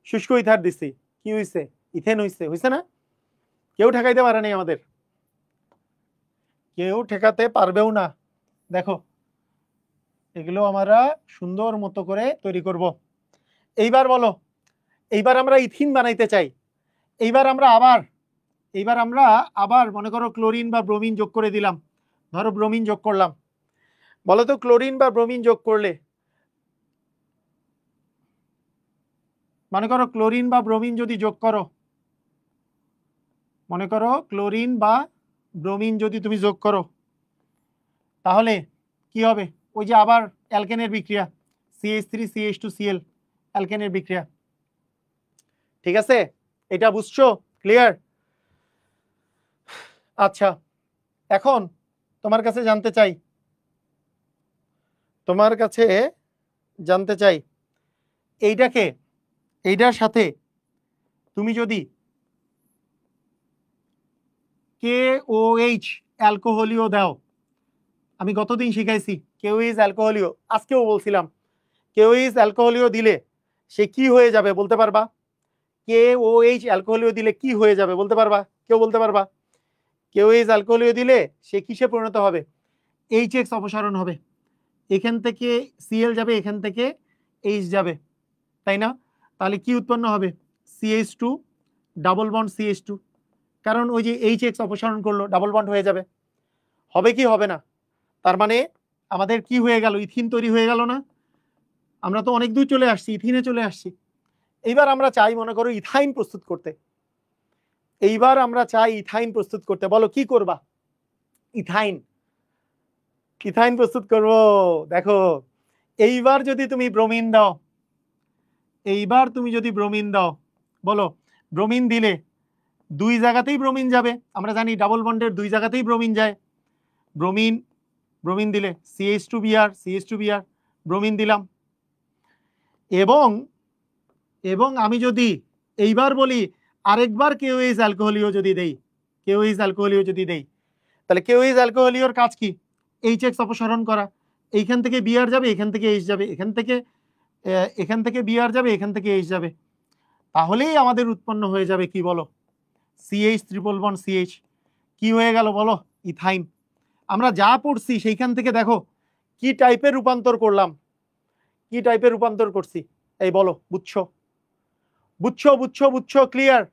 শুষ্ক ইথার দিছি, কি হয়েছে? ইথেন হয়েছে না? কেউ ঠেকাইতে পারে নাই আমাদের, কেউ ঠেকাতে পারবেও না। দেখো এগুলো আমরা সুন্দর মতো করে তৈরি করব। এইবার বলো, এইবার আমরা ইথিন বানাইতে চাই। এইবার আমরা আবার মনে করো ক্লোরিন বা ব্রোমিন যোগ করে দিলাম। ধরো ব্রোমিন যোগ করলাম। বলো তো ক্লোরিন বা ব্রোমিন যোগ করলে, মনে করো ক্লোরিন বা ব্রোমিন যদি যোগ করো, মনে করো ক্লোরিন বা ব্রোমিন যদি তুমি যোগ করো, তাহলে কি হবে? ওই যে আবার অ্যালকেনের বিক্রিয়া, CH3CH2Cl অ্যালকেনের বিক্রিয়া। ঠিক আছে, এটা বুঝছো? ক্লিয়ার? আচ্ছা, এখন তোমার কাছে জানতে চাই এইটার সাথে তুমি যদি KOH অ্যালকোহলিও দাও। আমি গতদিন শিখাইছি KOH অ্যালকোহলিও, আজকেও বলছিলাম KOH অ্যালকোহলিও দিলে সে কি হয়ে যাবে বলতে পারবা? KOH অ্যালকোহলিও দিলে কি হয়ে যাবে বলতে পারবা? কেউ বলতে পারবা? KOH অ্যালকোহলিও দিলে সে কিসে পরিণত হবে? HX অপসারণ হবে, এখান থেকে Cl যাবে, এখান থেকে H যাবে, তাই না? তাহলে কি উৎপন্ন হবে? CH2 ডাবল বন্ড CH2, কারণ ওই যে HX অপসারণ করলো, ডাবল বন্ড হয়ে যাবে। হবে কি হবে না? তার মানে আমাদের কি হয়ে গেল? ইথিন তৈরি হয়ে গেল না? আমরা তো অনেক দূর চলে আসছি, ইথিনে চলে আসছি। এইবার আমরা চাই মনে করো ইথাইন প্রস্তুত করতে। বলো কি করবা? ইথাইন প্রস্তুত করব। দেখো এইবার যদি তুমি ব্রোমিন দাও, বলো ব্রোমিন দিলে দুই জায়গাতেই ব্রোমিন যাবে, আমরা জানি ডাবল বন্ডের দুই জায়গাতেই ব্রোমিন যায়। ব্রোমিন ব্রোমিন দিলে CH2Br CH2Br ব্রোমিন দিলাম। এবং এবং আমি যদি এইবার বলি আরেকবার KOH অ্যালকোহলীয় যদি দেই, KOH অ্যালকোহলীয় যদি দেই, তাহলে KOH অ্যালকোহলীয়র কাজ কি? HX অপসারণ করা। এইখান থেকে Br যাবে, এখান থেকে H যাবে, এখান থেকে Br যাবে, এখান থেকে H যাবে, তাহলেই আমাদের উৎপন্ন হয়ে যাবে কি বলো? CH triple bond CH। কি হয়ে গেল বলো? ইথাইন। আমরা যা পড়ছি সেইখান থেকে দেখো কি টাইপের রূপান্তর করলাম, কি টাইপের রূপান্তর করছি, এই বলো, বুঝছো বুঝছো বুঝছো বুঝছো? ক্লিয়ার?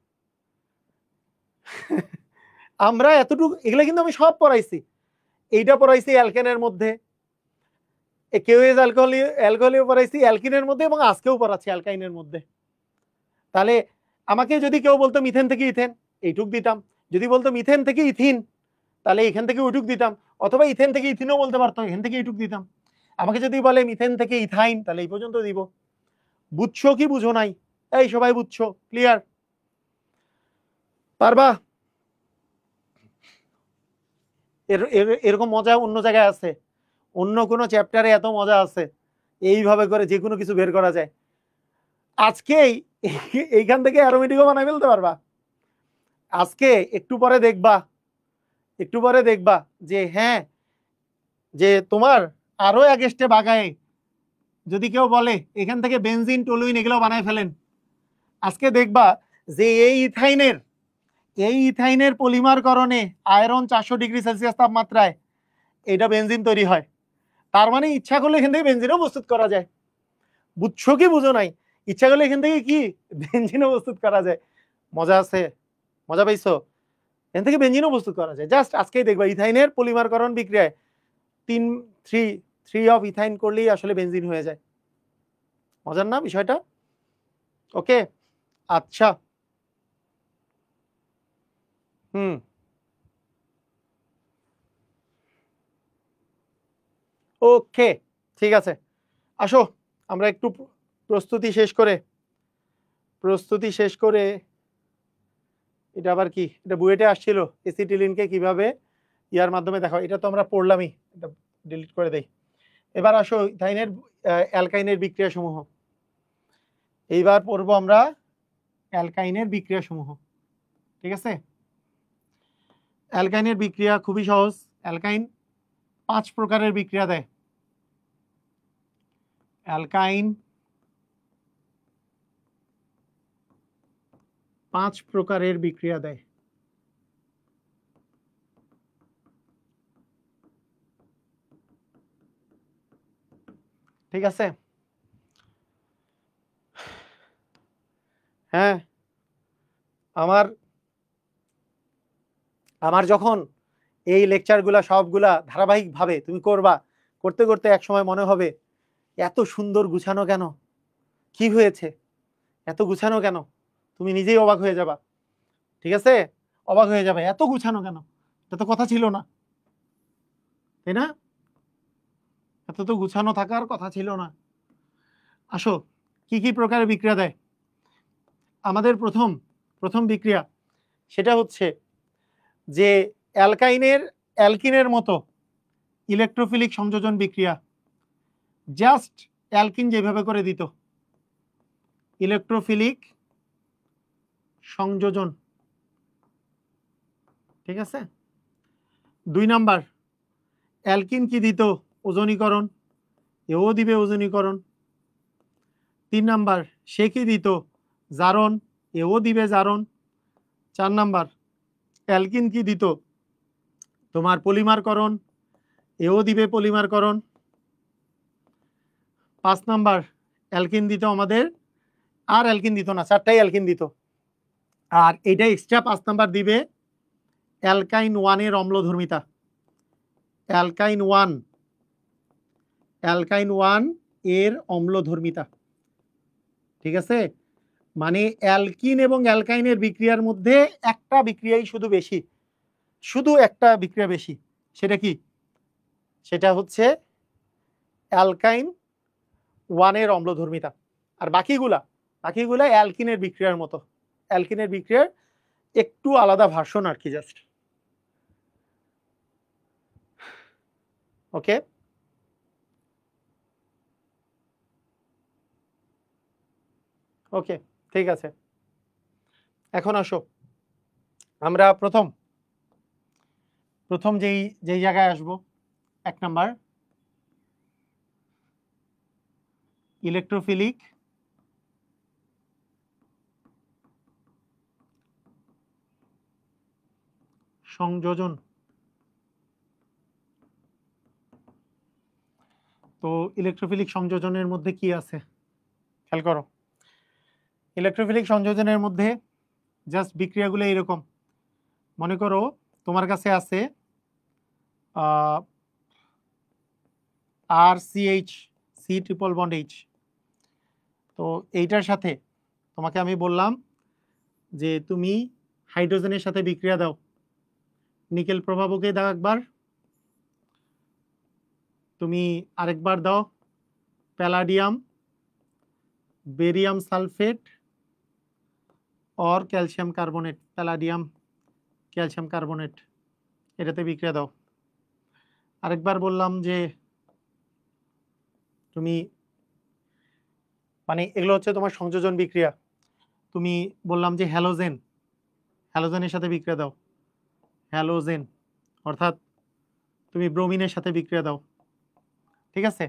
আমরা এতটুকু, এগুলা কিন্তু আমি সব পড়াইছি। এইটা পড়াইছি অ্যালকেনের মধ্যে, KOH অ্যালকোহলীয় পড়াইছি অ্যালকিনের মধ্যে, এবং আজকেও পড়াচ্ছি অ্যালকাইনের মধ্যে। তাহলে আমাকে যদি কেউ বলতো মিথেন থেকে ইথেন, এইটুক দিতাম। যদি বলতো মিথেন থেকে ইথিন, তাহলে এখান থেকে ওইটুক দিতাম। অথবা ইথেন থেকে ইথিনও বলতে পারতো, এখান থেকে এইটুক দিতাম। আমাকে যদি বলে মিথেন থেকে ইথাইন, তাহলে এই পর্যন্ত দিব। বুঝছো কি বুঝো নাই? এই সবাই বুঝছো? ক্লিয়ার? পারবা? এরকম মজা অন্য জায়গায় আছে? অন্য কোনো চ্যাপ্টারে এত মজা আছে? এইভাবে করে যে কোনো কিছু বের করা যায়। আজকেই এইখান থেকে অ্যারোমেটিকও বানাই ফেলতে পারবা। আজকে একটু পরে দেখবা, একটু পরে দেখবা যে হ্যাঁ, যে তোমার আরো এগেস্টে বাগায় যদি কেউ বলে এখান থেকে বেনজিন টলুইন এগুলো বানায় ফেলেন, আজকে দেখবা যে এই ইথাইনের পলিমারকরণে আয়রন 400°C তাপমাত্রায় এটা বেনজিন তৈরি হয়। তার মানে ইচ্ছা করলে এখান থেকে বেনজিনও প্রস্তুত করা যায়। বুঝছো কি বুঝো নাই? ইচ্ছা করলে এখান থেকে কি বেনজিনও প্রস্তুত করা যায়। মজা আছে? মজা পাইছো? এখান থেকে বেনজিনও প্রস্তুত করা যায়। জাস্ট আজকেই দেখবা ইথাইনের পলিমারকরণ বিক্রিয়ায় 3 অফ ইথাইন করলেই আসলে বেনজিন হয়ে যায়। মজার না বিষয়টা? ওকে, আচ্ছা, ওকে, ঠিক আছে। আসো আমরা একটু প্রস্তুতি শেষ করে এটা আবার কি, এটা বুয়েটে আসছিল এসিটিলিনকে কিভাবে ইয়ার মাধ্যমে দেখো, এটা তো আমরা পড়লামই, এটা ডিলিট করে দেই। এবার আসো ইথাইনের অ্যালকাইনের বিক্রিয়া সমূহ। এইবার পড়বো আমরা অ্যালকাইনের বিক্রিয়া সমূহ। ঠিক আছে? অ্যালকাইনের বিক্রিয়া খুবই সহজ। অ্যালকাইন 5 প্রকারের বিক্রিয়া দেয়। অ্যালকাইন 5 প্রকারের বিক্রিয়া দেয়। ঠিক আছে? হ্যাঁ, আমার যখন এই লেকচারগুলা সবগুলা ধারাবাহিকভাবে তুমি করবা, করতে করতে এক সময় মনে হবে এত সুন্দর গুছানো কেন, কি হয়েছে, এত গুছানো কেন, তুমি নিজেই অবাক হয়ে যাবা। ঠিক আছে? অবাক হয়ে যাবে, এত গুছানো কেন, এটা তো কথা ছিল না, তাই না? এত তো গুছানো থাকার কথা ছিল না। আসো, কি কি প্রকারের বিক্রিয়া দেয়? আমাদের প্রথম বিক্রিয়া সেটা হচ্ছে যে অ্যালকিনের মতো ইলেকট্রোফিলিক সংযোজন বিক্রিয়া। জাস্ট অ্যালকিন যেভাবে করে দিত, ইলেকট্রোফিলিক সংযোজন। ঠিক আছে? 2 নাম্বার, অ্যালকিন কি দিত? ওজনীকরণ, এও দিবে ওজনীকরণ। 3 নাম্বার, সে কি দিত? জারণ, এও দিবে জারণ। 4 নাম্বার, অ্যালকিন কি দিত? তোমার পলিমারকরণ, এও দিবে পলিমারকরণ। 5 নাম্বার, অ্যালকিন দিত আমাদের, আর অ্যালকিন দিত না, 4টাই অ্যালকিন দিত। আর এটা এক্সট্রা 5 নাম্বার দিবে অ্যালকাইন 1 এর অম্লধর্মিতা। অ্যালকাইন 1 এর অম্লধর্মিতা। ঠিক আছে? মানে অ্যালকিন এবং অ্যালকাইনের বিক্রিয়ার মধ্যে একটা বিক্রিয়াই শুধু একটা বিক্রিয়া বেশি। সেটা কি? সেটা হচ্ছে অ্যালকাইন 1 এর অম্লধর্মিতা। আর বাকিগুলা অ্যালকিনের বিক্রিয়ার মতো, অ্যালকিনের বিক্রিয়ার একটু আলাদা ভার্সন আর কি, জাস্ট। ওকে, ওকে, ঠিক আছে। এখন আসো, আমরা প্রথম যেই যেই জায়গায় আসবো, 1 নাম্বার ইলেকট্রোফিলিক সংযোজন। তো ইলেকট্রোফিলিক সংযোজনের মধ্যে কি আছে খেয়াল করো। ইলেকট্রোফিলিক সংযোজনের মধ্যে জাস্ট বিক্রিয়াগুলো এরকম। মনে করো তোমার কাছে আছে RCH, C triple bond H। তো এইটার সাথে তোমাকে আমি বললাম যে তুমি হাইড্রোজেনের সাথে বিক্রিয়া দাও, নিকেল প্রভাবকে দাও একবার, তুমি আরেকবার দাও প্যালাডিয়াম বেরিয়াম সালফেট और calcium carbonate, palladium calcium carbonate, এটাতে বিক্রিয়া দাও। আরেকবার বললাম যে তুমি মানে এগুলো হচ্ছে তোমার সংযোজন বিক্রিয়া। তুমি বললাম যে হ্যালোজেন, হ্যালোজেনের সাথে বিক্রিয়া দাও, হ্যালোজেন, অর্থাৎ তুমি ব্রোমিনের সাথে বিক্রিয়া দাও। ঠিক আছে,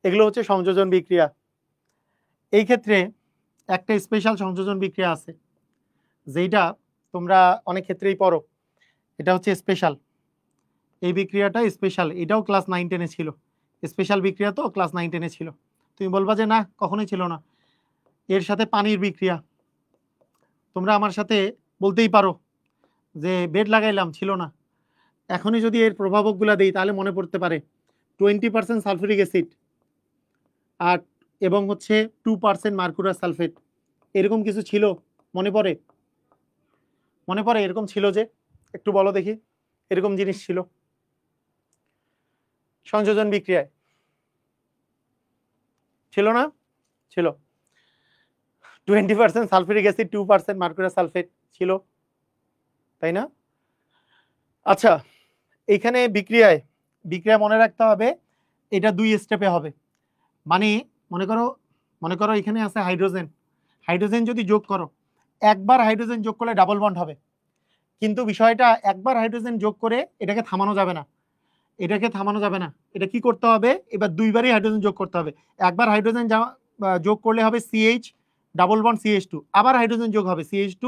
এগুলো হচ্ছে সংযোজন বিক্রিয়া। এই ক্ষেত্রে একটা স্পেশাল সংযোজন বিক্রিয়া আছে যেটা তোমরা অনেক ক্ষেত্রেই পড়ো, এটা হচ্ছে স্পেশাল। এই বিক্রিয়াটা স্পেশাল, এটাও ক্লাস 9-10-এ ছিল। স্পেশাল বিক্রিয়া তো ক্লাস 9-10-এ ছিল। তুমি বলবা যে না, কখনোই ছিল না। এর সাথে পানির বিক্রিয়া, তোমরা আমার সাথে বলতেই পারো যে বেড লাগাইলাম, ছিল না। এখনই যদি এর প্রভাবকগুলো দেই তাহলে মনে পড়তে পারে 20% সালফিউরিক অ্যাসিড আর এবং হচ্ছে 2% মার্কুরাস সালফেট, এরকম কিছু ছিল, মনে পড়ে? মনে পড়ে এরকম ছিল যে? একটু বলো দেখি, এরকম জিনিস ছিল সংযোজন বিক্রিয়ায়? ছিল না? ছিল। 20% সালফিউরিক অ্যাসিড, 2% মার্কুরাস সালফেট ছিল, তাই না? আচ্ছা, এইখানে বিক্রিয়া মনে রাখতে হবে এটা 2 স্টেপে হবে। মানে মনে করো এখানে আছে হাইড্রোজেন, হাইড্রোজেন যদি যোগ করো, একবার হাইড্রোজেন যোগ করলে ডাবল বন্ড হবে। কিন্তু বিষয়টা একবার হাইড্রোজেন যোগ করে এটাকে থামানো যাবে না, এটা কি করতে হবে, এবার 2বারই হাইড্রোজেন যোগ করতে হবে। একবার হাইড্রোজেন যোগ করলে হবে CH ডাবল বন্ড CH2, আবার হাইড্রোজেন যোগ হবে CH2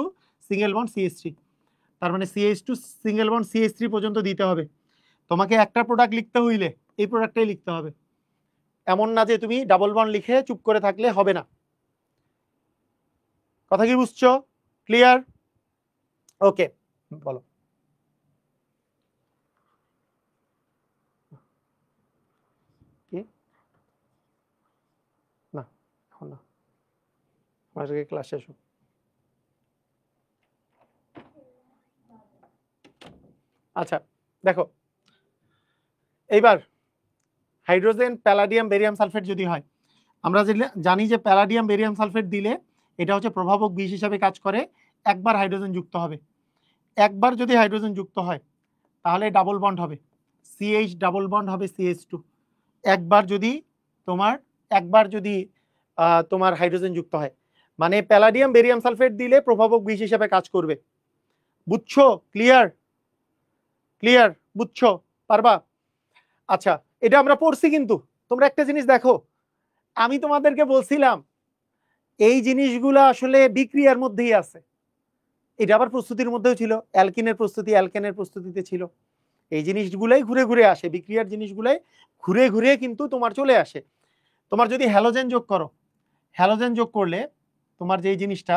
সিঙ্গেল বন্ড CH3। তার মানে CH2 সিঙ্গেল বন্ড CH3 পর্যন্ত দিতে হবে। তোমাকে একটা প্রোডাক্ট লিখতে হইলে এই প্রোডাক্টটাই লিখতে হবে, এমন না যে তুমি ডাবল বন্ড লিখে চুপ করে থাকলে হবে না। কথা কি বুঝছো? ক্লিয়ার? ওকে, বলো। কি না, এখন না, আজকে ক্লাস শেষ হোক। আচ্ছা দেখো, এইবার হাইড্রোজেন প্যালাডিয়াম বেরিয়াম সালফেট যদি হয়, আমরা জানি যে প্যালাডিয়াম বেরিয়াম সালফেট দিলে এটা হচ্ছে প্রভাবক বিষ হিসাবে কাজ করে। একবার হাইড্রোজেন যুক্ত হবে, একবার যদি হাইড্রোজেন যুক্ত হয় তাহলে ডাবল বন্ড হবে, CH ডাবল বন্ড হবে CH2। একবার যদি তোমার হাইড্রোজেন যুক্ত হয়, মানে প্যালাডিয়াম বেরিয়াম সালফেট দিলে প্রভাবক বিষ হিসাবে কাজ করবে। বুঝছো? ক্লিয়ার? বুঝছো? পারবা? আচ্ছা, এটা আমরা পড়ছি, কিন্তু তোমরা একটা জিনিস দেখো, আমি তোমাদেরকে বলছিলাম এই জিনিসগুলো আসলে বিক্রিয়ার মধ্যেই আছে। এটা আবার প্রস্তুতির মধ্যেও ছিল, অ্যালকেনের প্রস্তুতিতে ছিল। এই জিনিসগুলাই ঘুরে ঘুরে আসে, বিক্রিয়ার জিনিসগুলাই ঘুরে ঘুরে কিন্তু তোমার চলে আসে। তোমার যদি হ্যালোজেন যোগ করো, হ্যালোজেন যোগ করলে তোমার যেই জিনিসটা,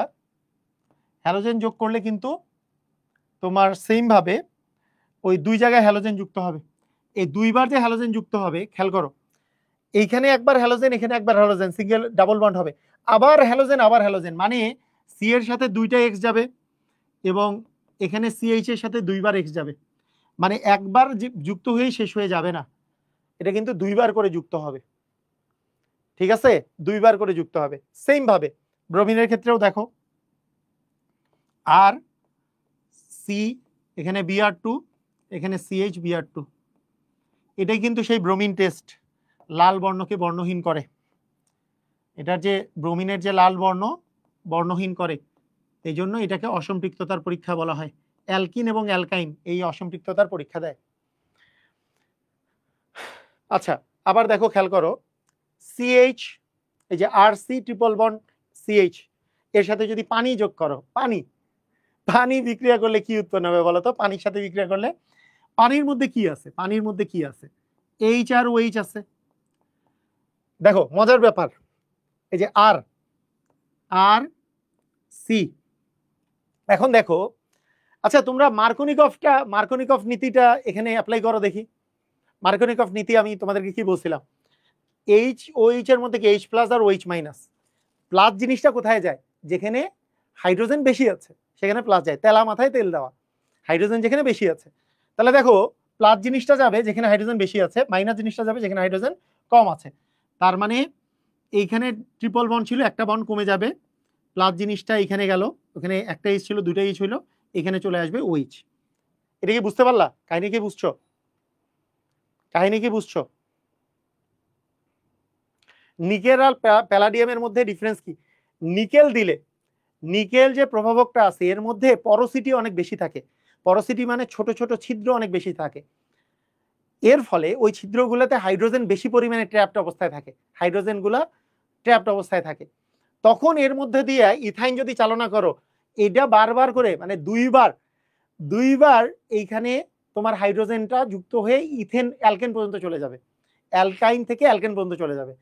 হ্যালোজেন যোগ করলে কিন্তু তোমার সেম ভাবে ওই 2 জায়গায় হ্যালোজেন যুক্ত হবে। এই 2বার যে হ্যালোজেন যুক্ত হবে, খেয়াল করো, এইখানে একবার হ্যালোজেন, এখানে একবার হ্যালোজেন, সিঙ্গেল ডাবল বন্ড হবে, আবার হ্যালোজেন, মানে সি এর সাথে 2টা এক্স যাবে এবং এখানে CH এর সাথে 2বার এক্স যাবে। মানে একবার যুক্ত হয়েই শেষ হয়ে যাবে না, এটা কিন্তু 2বার করে যুক্ত হবে। ঠিক আছে, 2বার করে যুক্ত হবে। সেম ভাবে ব্রোমিনের ক্ষেত্রেও দেখো, সি, এখানে Br2, এখানে CH Br2। এটাই কিন্তু সেই ব্রোমিন টেস্ট, লাল বর্ণকে বর্ণহীন করে। এটার যে ব্রোমিনের যে লাল বর্ণ বর্ণহীন করে, এই জন্য এটাকে অসম্পৃক্ততার পরীক্ষা বলা হয়। অ্যালকিন এবং অ্যালকাইন এই অসম্পৃক্ততার পরীক্ষা দেয়। আচ্ছা, আবার দেখো, খেয়াল করো, CH, এই যে RC ট্রিপল বন্ড CH, এর সাথে যদি পানি যোগ করো, পানি বিক্রিয়া করলে কি উৎপন্ন হবে বলো তো? পানির সাথে বিক্রিয়া করলে পানির মধ্যে কি আছে? পানির মধ্যে কি আছে? H আর OH আছে। দেখো মজার ব্যাপার, এই যে আর সি। এখন দেখো, আচ্ছা তোমরা মার্কনিকভ নীতিটা এখানে অ্যাপ্লাই করো দেখি। মার্কনিকভ নীতি আমি তোমাদেরকে কি বলছিলাম? OH এর মধ্যে কি H প্লাস আর OH মাইনাস। প্লাস জিনিসটা কোথায় যায়? যেখানে হাইড্রোজেন বেশি আছে সেখানে প্লাস যায়। তেলা মাথায় তেল দেওয়া, হাইড্রোজেন যেখানে বেশি আছে। তাহলে দেখো, প্লাস জিনিসটা যাবে যেখানে হাইড্রোজেন বেশি আছে, মাইনাস জিনিসটা যাবে যেখানে হাইড্রোজেন কম আছে। তার মানে এইখানে ট্রিপল বন্ড ছিল, একটা বন্ড কমে যাবে, প্লাস জিনিসটা এখানে গেল, ওখানে একটা H ছিল, দুটো H হইলো, এখানে চলে আসবে OH। এটা কি বুঝতে পারলা? কাহিনী কি বুঝছো? নিকেল আর প্যালাডিয়ামের মধ্যে ডিফারেন্স কি? নিকেল যে প্রভাবকটা আছে এর মধ্যে পরোসিটি অনেক বেশি থাকে। পরোসিটি মানে ছোট ছোট ছিদ্র অনেক বেশি থাকে। এর ফলে ওই ছিদ্রগুলোতে হাইড্রোজেন বেশি পরিমাণে ট্র্যাপড অবস্থায় থাকে, তখন এর মধ্যে দিয়ে ইথাইন যদি চালনা করো, এটা বারবার করে, মানে দুইবার এইখানে তোমার হাইড্রোজেনটা যুক্ত হয়ে ইথেন অ্যালকেন পর্যন্ত চলে যাবে, অ্যালকাইন থেকে অ্যালকেন পর্যন্ত চলে যাবে।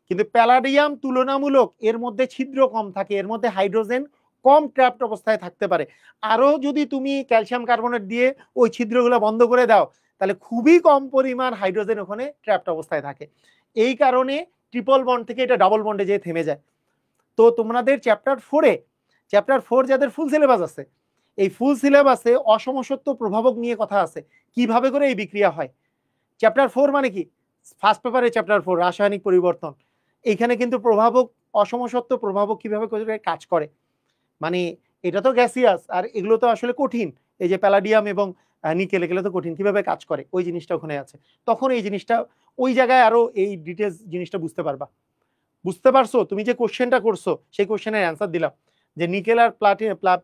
কিন্তু প্যালাডিয়াম তুলনামূলক এর মধ্যে ছিদ্র কম থাকে, এর মধ্যে হাইড্রোজেন কম ট্র্যাপড অবস্থায় থাকতে পারে। আরো যদি তুমি ক্যালসিয়াম কার্বনেট দিয়ে ওই ছিদ্রগুলো বন্ধ করে দাও, তাহলে খুবই কম পরিমাণ হাইড্রোজেন ওখানে ট্র্যাপড অবস্থায় থাকে। এই কারণে ট্রিপল বন্ড থেকে এটা ডাবল বন্ডে যেয়ে থেমে যায়। তো তোমাদের চ্যাপ্টার 4 যাদের ফুল সিলেবাস আছে, এই ফুল সিলেবাসে অসমসত্ব প্রভাবক নিয়ে কথা আছে, কিভাবে করে এই বিক্রিয়া হয়। চ্যাপ্টার 4 মানে কি? ফার্স্ট পেপারে চ্যাপ্টার 4 রাসায়নিক পরিবর্তন। এইখানে কিন্তু অসমসত্ব প্রভাবক কিভাবে করে কাজ করে, মানে এটা তো গ্যাসিয়াস, আর এগুলো তো আসলে কঠিন। এই যে প্যালাডিয়াম এবং নিকেল, এগুলো তো কঠিন, কিভাবে কাজ করে ওই জিনিসটা ওখানে আছে। তখন এই জিনিসটা ওই জায়গায় আরো এই ডিটেলস জিনিসটা বুঝতে পারবা। বুঝতে পারছো? তুমি যে কোশ্চেনটা করছো সেই কোশ্চেনের অ্যান্সার দিলাম যে নিকেল আর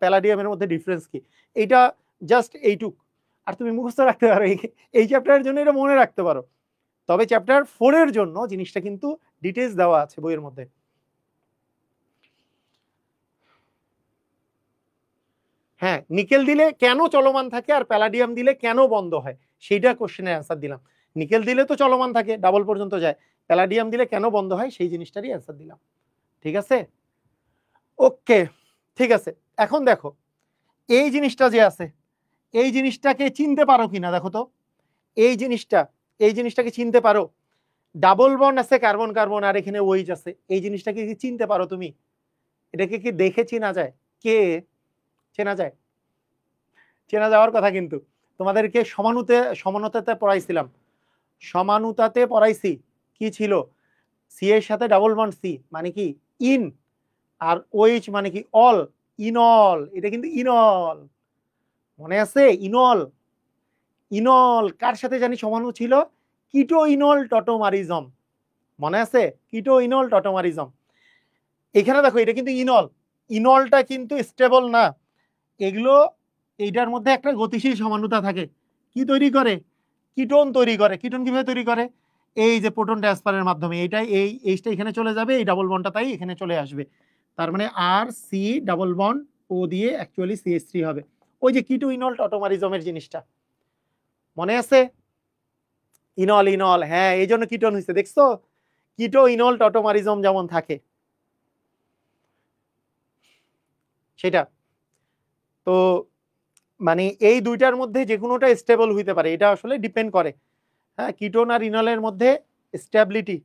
প্যালাডিয়ামের মধ্যে ডিফারেন্স কি, এইটা জাস্ট এইটুক। আর তুমি মুখস্থ রাখতে পারো, এই চ্যাপ্টারের জন্য এটা মনে রাখতে পারো। তবে চ্যাপ্টার 4 এর জন্য জিনিসটা কিন্তু ডিটেলস দেওয়া আছে বইয়ের মধ্যে। হ্যাঁ, নিকেল দিলে কেন চলমান থাকে আর প্যালাডিয়াম দিলে কেন বন্ধ হয়, সেইটা কোশ্চেনের অ্যান্সার দিলাম। নিকেল দিলে তো চলমান থাকে, ডাবল পর্যন্ত যায়, প্যালাডিয়াম দিলে কেন বন্ধ হয় সেই জিনিসটারই অ্যান্সার দিলাম। ঠিক আছে, ওকে, ঠিক আছে। এখন দেখো, এই জিনিসটা যে আছে, এই জিনিসটাকে চিনতে পারো কিনা দেখো তো। এই জিনিসটাকে চিনতে পারো? ডাবল বন্ড আছে কার্বন কার্বন, আর এখানে OH আছে, এই জিনিসটাকে কি চিনতে পারো তুমি? এটাকে কি দেখে চেনা যায়? চেনা যায়? চেনা যাওয়ার কথা। কিন্তু তোমাদেরকে সমানুতাতে পড়াইছি, কি ছিল? সি এর সাথে ডাবল বন্ড সি মানে কি ইন, আর OH মানে কি অল, ইনল। এটা কিন্তু ইনল, মনে আছে? ইনল কার সাথে জানি সমানু ছিল? কিটো ইনল টটোমারিজম, মনে আছে? কিটো ইনল টটোমারিজম। এখানে দেখো, এটা কিন্তু ইনলটা কিন্তু স্টেবল না। এগুলো, এইটার মধ্যে একটা গতিশীল সমানুতা থাকে, কি তৈরি করে? কিটোন তৈরি করে। কিটোন কিভাবে তৈরি করে? এই যে প্রোটন ট্রান্সফারের মাধ্যমে, এই এইচটা এখানে চলে যাবে, এই ডাবল বন্ডটা তাই এখানে চলে আসবে। তার মানে আর সি ডাবল বন্ড ও দিয়ে অ্যাকচুয়ালি CH3 হবে। ওই যে কিটো ইনল টটোমারিজমের জিনিসটা মনে আছে? ইনল, হ্যাঁ, এই জন্য কিটোন হয়েছে, দেখছো? কিটো ইনল টটোমারিজম যেমন থাকে সেটা। তো মানে এই দুইটার মধ্যে যে কোনোটা স্টেবল হইতে পারে, এটা আসলে ডিপেন্ড করে। হ্যাঁ, কিটোন আর ইনলের মধ্যে স্টেবিলিটি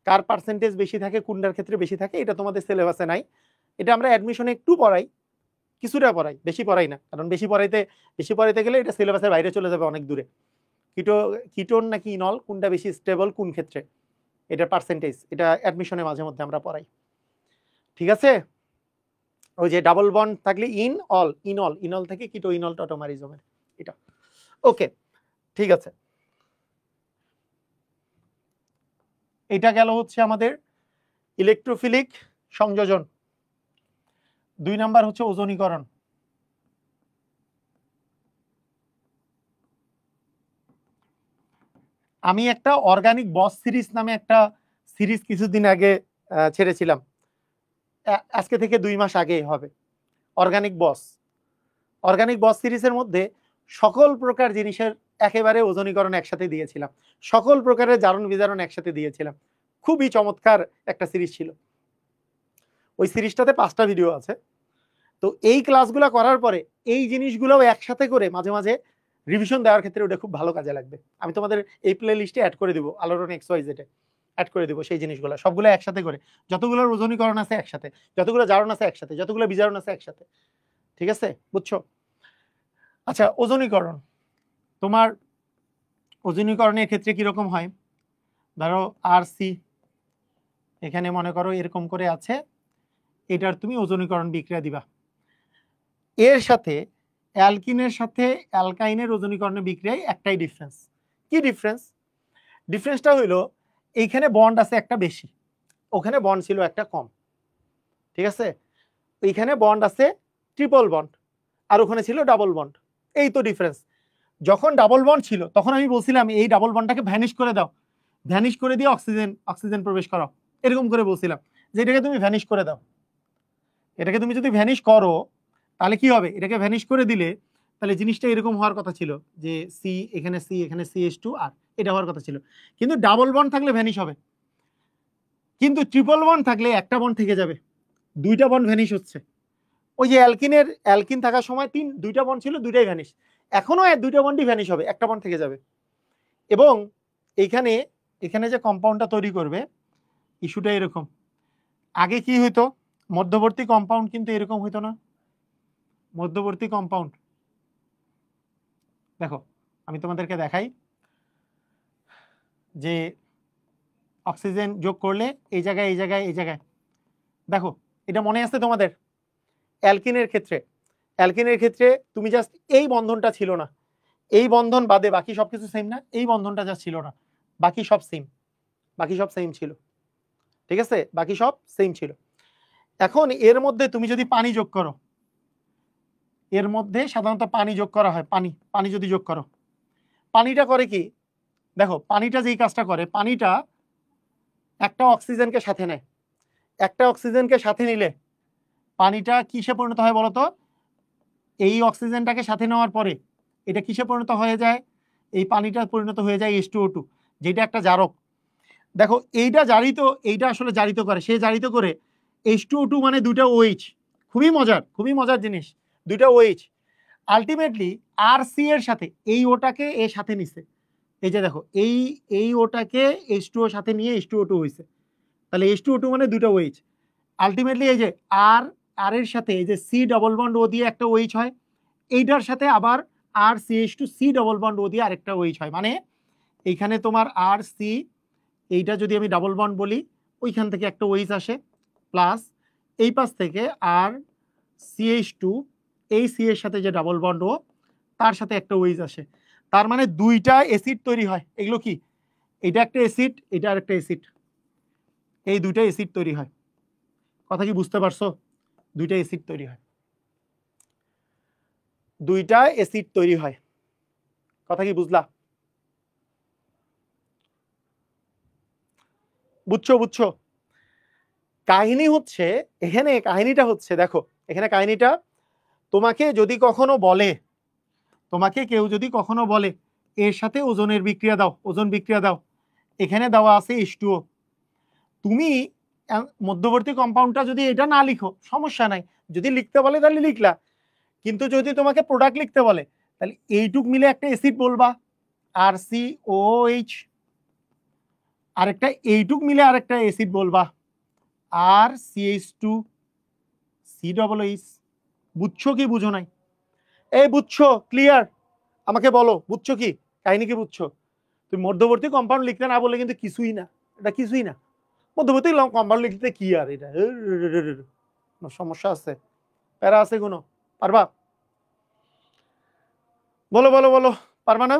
কার পার্সেন্টেজ বেশি থাকে, কোনটার ক্ষেত্রে বেশি থাকে, এটা তোমাদের সিলেবাসে নাই। এটা আমরা অ্যাডমিশনে একটু পড়াই, কিছুটা পড়াই, বেশি পড়াই না, কারণ বেশি পড়াইতে গেলে এটা সিলেবাসের বাইরে চলে যাবে অনেক দূরে। কিটোন নাকি ইনল কোনটা বেশি স্টেবল কোন ক্ষেত্রে, এটা পার্সেন্টেজ, এটা অ্যাডমিশনে মাঝে মধ্যে আমরা পড়াই। ঠিক আছে, ওই যে ডাবল বন্ড থাকলে ইনল থেকে কিটো ইনল টটোমারিজমের এটা। ওকে, ঠিক আছে, এটা গেল হচ্ছে আমাদের ইলেকট্রোফিলিক সংযোজন। 2 নাম্বার হচ্ছে ওজনীকরণ। আমি একটা অর্গানিক বস সিরিজ নামে একটা সিরিজ কিছুদিন আগে ছেড়েছিলাম, আজকে থেকে 2 মাস আগে হবে। অর্গানিক বস সিরিজের মধ্যে সকল প্রকার জিনিসের একেবারে ওজনীকরণ একসাথে দিয়েছিলাম, সকল প্রকারের জারণ বিজারণ একসাথে দিয়েছিলাম। খুবই চমৎকার একটা সিরিজ ছিল। ওই সিরিজটাতে 5টা ভিডিও আছে। তো এই ক্লাসগুলো করার পরে এই জিনিসগুলোও একসাথে করে মাঝে মাঝে রিভিশন দেওয়ার ক্ষেত্রে ওটা খুব ভালো কাজে লাগবে। আমি তোমাদের এই প্লে লিস্টে অ্যাড করে দিব, আলোড়ন XYZ অ্যাড করে দিব সেই জিনিসগুলো, সবগুলো একসাথে করে, যতগুলো ওজনীকরণ আছে একসাথে, যতগুলো জারণ আছে একসাথে, যতগুলো বিজারণ আছে একসাথে। ঠিক আছে, বুঝছো? আচ্ছা, ওজনীকরণ, তোমার ওজনীকরণের ক্ষেত্রে কিরকম হয়? ধরো RC এখানে মনে করো এরকম করে আছে, এটার তুমি ওজনীকরণ বিক্রিয়া দিবা। এর সাথে অ্যালকিনের সাথে অ্যালকাইনের ওজনীকরণের বিক্রিয়ায় একটাই ডিফারেন্স। কি ডিফারেন্স? ডিফারেন্সটা হইলো এইখানে বন্ড আছে একটা বেশি, ওখানে বন্ড ছিল একটা কম। ঠিক আছে, এইখানে বন্ড আছে ট্রিপল বন্ড আর ওখানে ছিল ডাবল বন্ড, এই তো ডিফারেন্স। যখন ডাবল বন্ড ছিল তখন আমি বলছিলাম এই ডাবল বন্ডটাকে ভ্যানিশ করে দাও, ভ্যানিশ করে দিয়ে অক্সিজেন প্রবেশ করাও, এরকম করে বলছিলাম যে এটাকে তুমি ভ্যানিশ করে দাও। এটাকে তুমি যদি ভ্যানিশ করো তাহলে কি হবে? এটাকে ভ্যানিশ করে দিলে তাহলে জিনিসটা এরকম হওয়ার কথা ছিল যে সি এখানে CH2R, এটা হওয়ার কথা ছিল। কিন্তু ডাবল বন্ড থাকলে ভ্যানিশ হবে, কিন্তু ট্রিপল বন্ড থাকলে একটা বন্ড থেকে যাবে, 2টা বন্ড ভ্যানিশ হচ্ছে। ওই যে অ্যালকিন থাকার সময় 2টা বন্ড ছিল, 2টাই ভ্যানিশ, এখনো 2টা বন্ডই ভ্যানিশ হবে, একটা বন্ড থেকে যাবে। এবং এখানে যে কম্পাউন্ডটা তৈরি করবে ইস্যুটা এরকম। আগে কি হইতো? মধ্যবর্তী কম্পাউন্ড কিন্তু এরকম হইতো না। মধ্যবর্তী কম্পাউন্ড দেখো, আমি তোমাদেরকে দেখাই যে অক্সিজেন যোগ করলে এই জায়গায় এই জায়গায় এই জায়গায়, দেখো এটা মনে আছে তোমাদের? অ্যালকিনের ক্ষেত্রে তুমি জাস্ট এই বন্ধনটা ছিল না, এই বন্ধন বাদে বাকি সবকিছু সেম না, এই বন্ধনটা জাস্ট ছিল না, বাকি সব সেম ছিল। ঠিক আছে, বাকি সব সেম ছিল। এখন এর মধ্যে তুমি যদি পানি যোগ করো, এর মধ্যে সাধারণত পানি যোগ করা হয়, পানি যদি যোগ করো, পানিটা করে কি? দেখো পানিটা যেই কাজটা করে, পানিটা একটা অক্সিজেনকে সাথে নেয়, একটা অক্সিজেনকে সাথে নিলে পানিটা কিসে পরিণত হয় বলতো? এই অক্সিজেনটাকে সাথে নেওয়ার পরে এটা কিসে পরিণত হয়ে যায়? এই পানিটা পরিণত হয়ে যায় H2O2, যেটা একটা জারক। দেখো এইটা আসলে জারিত করে, সে জারিত করে H2O2 মানে 2টা OH, খুবই মজার জিনিস, 2টা OH আলটিমেটলি RC এর সাথে এই ওটাকে এর সাথে নিছে। এই যে দেখো এই ওটাকে H2O সাথে নিয়ে H2O2 হইছে, তাহলে H2O2 মানে 2টা OH। আলটিমেটলি এই যে আর এর সাথে এই যে C ডবল বন্ড ও দিয়ে একটা OH হয়, এইটার সাথে আবার RCH2 C ডবল বন্ড ও দিয়ে আরেকটা OH হয়। মানে এইখানে তোমার RC, এইটা যদি আমি ডাবল বন্ড বলি, ওইখান থেকে একটা OH আসে, প্লাস এই পাশ থেকে RCH2 এই C এর সাথে যে ডাবল বন্ড ও, তার সাথে একটা OH আসে। তার মানে 2টা অ্যাসিড তৈরি হয়। এগুলো কি? এটা একটা অ্যাসিড, এটা আরেকটা অ্যাসিড, এই 2টা অ্যাসিড তৈরি হয়। কথা কি বুঝতে পারছো? 2টা অ্যাসিড তৈরি হয়, 2টা অ্যাসিড তৈরি হয়। কথা কি বুঝলা? বুঝছো? কাহিনী হচ্ছে এখানে, কাহিনীটা হচ্ছে দেখো, এখানে কাহিনীটা তোমাকে যদি কখনো বলে, কেউ যদি কখনো বলে এর সাথে ওজনের বিক্রিয়া দাও, ওজন বিক্রিয়া দাও, এখানে দেওয়া আছে H2O, তুমি মধ্যবর্তী কম্পাউন্ডটা যদি এটা না লিখো সমস্যা নাই, যদি লিখতে বলে তাহলে লিখলা, কিন্তু যদি তোমাকে প্রোডাক্ট লিখতে বলে তাহলে এইটুক মিলে একটা অ্যাসিড বলবা RCOH, আরেকটা এইটুক মিলে আরেকটা অ্যাসিড বলবা RCH2 COOH। বুঝছো কি বুঝো নাই? এই বুঝছো? ক্লিয়ার? আমাকে বলো বুঝছো কি কাহিনী, কি বুঝছো? তুমি মধ্যবর্তী কম্পাউন্ড লিখতে না বলে কিন্তু কিছুই না, এটা কিছুই না। মধ্যবর্তী কম্পাউন্ড লিখতে কি আর এটা সমস্যা আছে? প্যারা আছে কোনো? পারবা? বলো বলো বলো, পারবা না?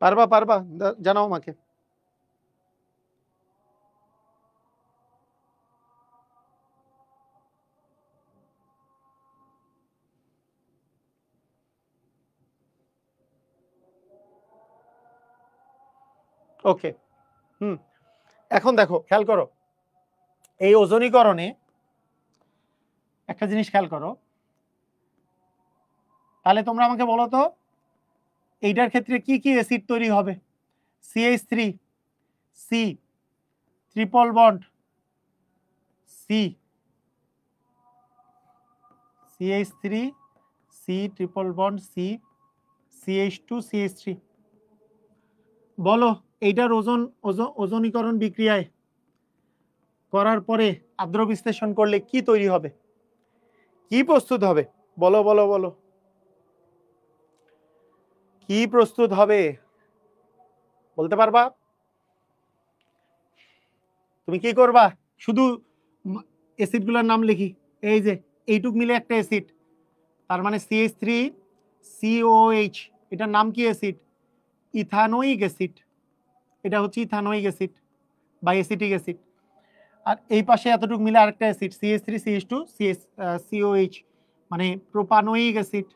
পারবা পারবা, জানাও আমাকে। ওকে, এখন দেখো, খেয়াল করো, এই ওজনীকরণে একটা জিনিস খেয়াল করো। তাহলে তোমরা আমাকে বলো তো, এইটার ক্ষেত্রে কি কি অ্যাসিড তৈরি হবে? CH3, C, triple bond C, CH3, C, triple bond C, CH2, CH3। বলো, এইটার ওজনীকরণ বিক্রিয়ায় করার পরে আদ্র বিশ্লেষণ করলে কি তৈরি হবে, কি প্রস্তুত হবে? বলো বলো বলো, কি প্রস্তুত হবে? বলতে পারবা? তুমি কি করবা? শুধু অ্যাসিডগুলোর নাম লিখি, এই যে এইটুক মিলে একটা অ্যাসিড, তার মানে CH3COH, এটার নাম কি অ্যাসিড? Ethanoic acid. এটা হচ্ছে ইথানোয়িক অ্যাসিড বা অ্যাসিটিক অ্যাসিড। আর এই পাশে এতটুকু মিলে আরেকটা অ্যাসিড CH3CH2COH, মানে propanoic acid.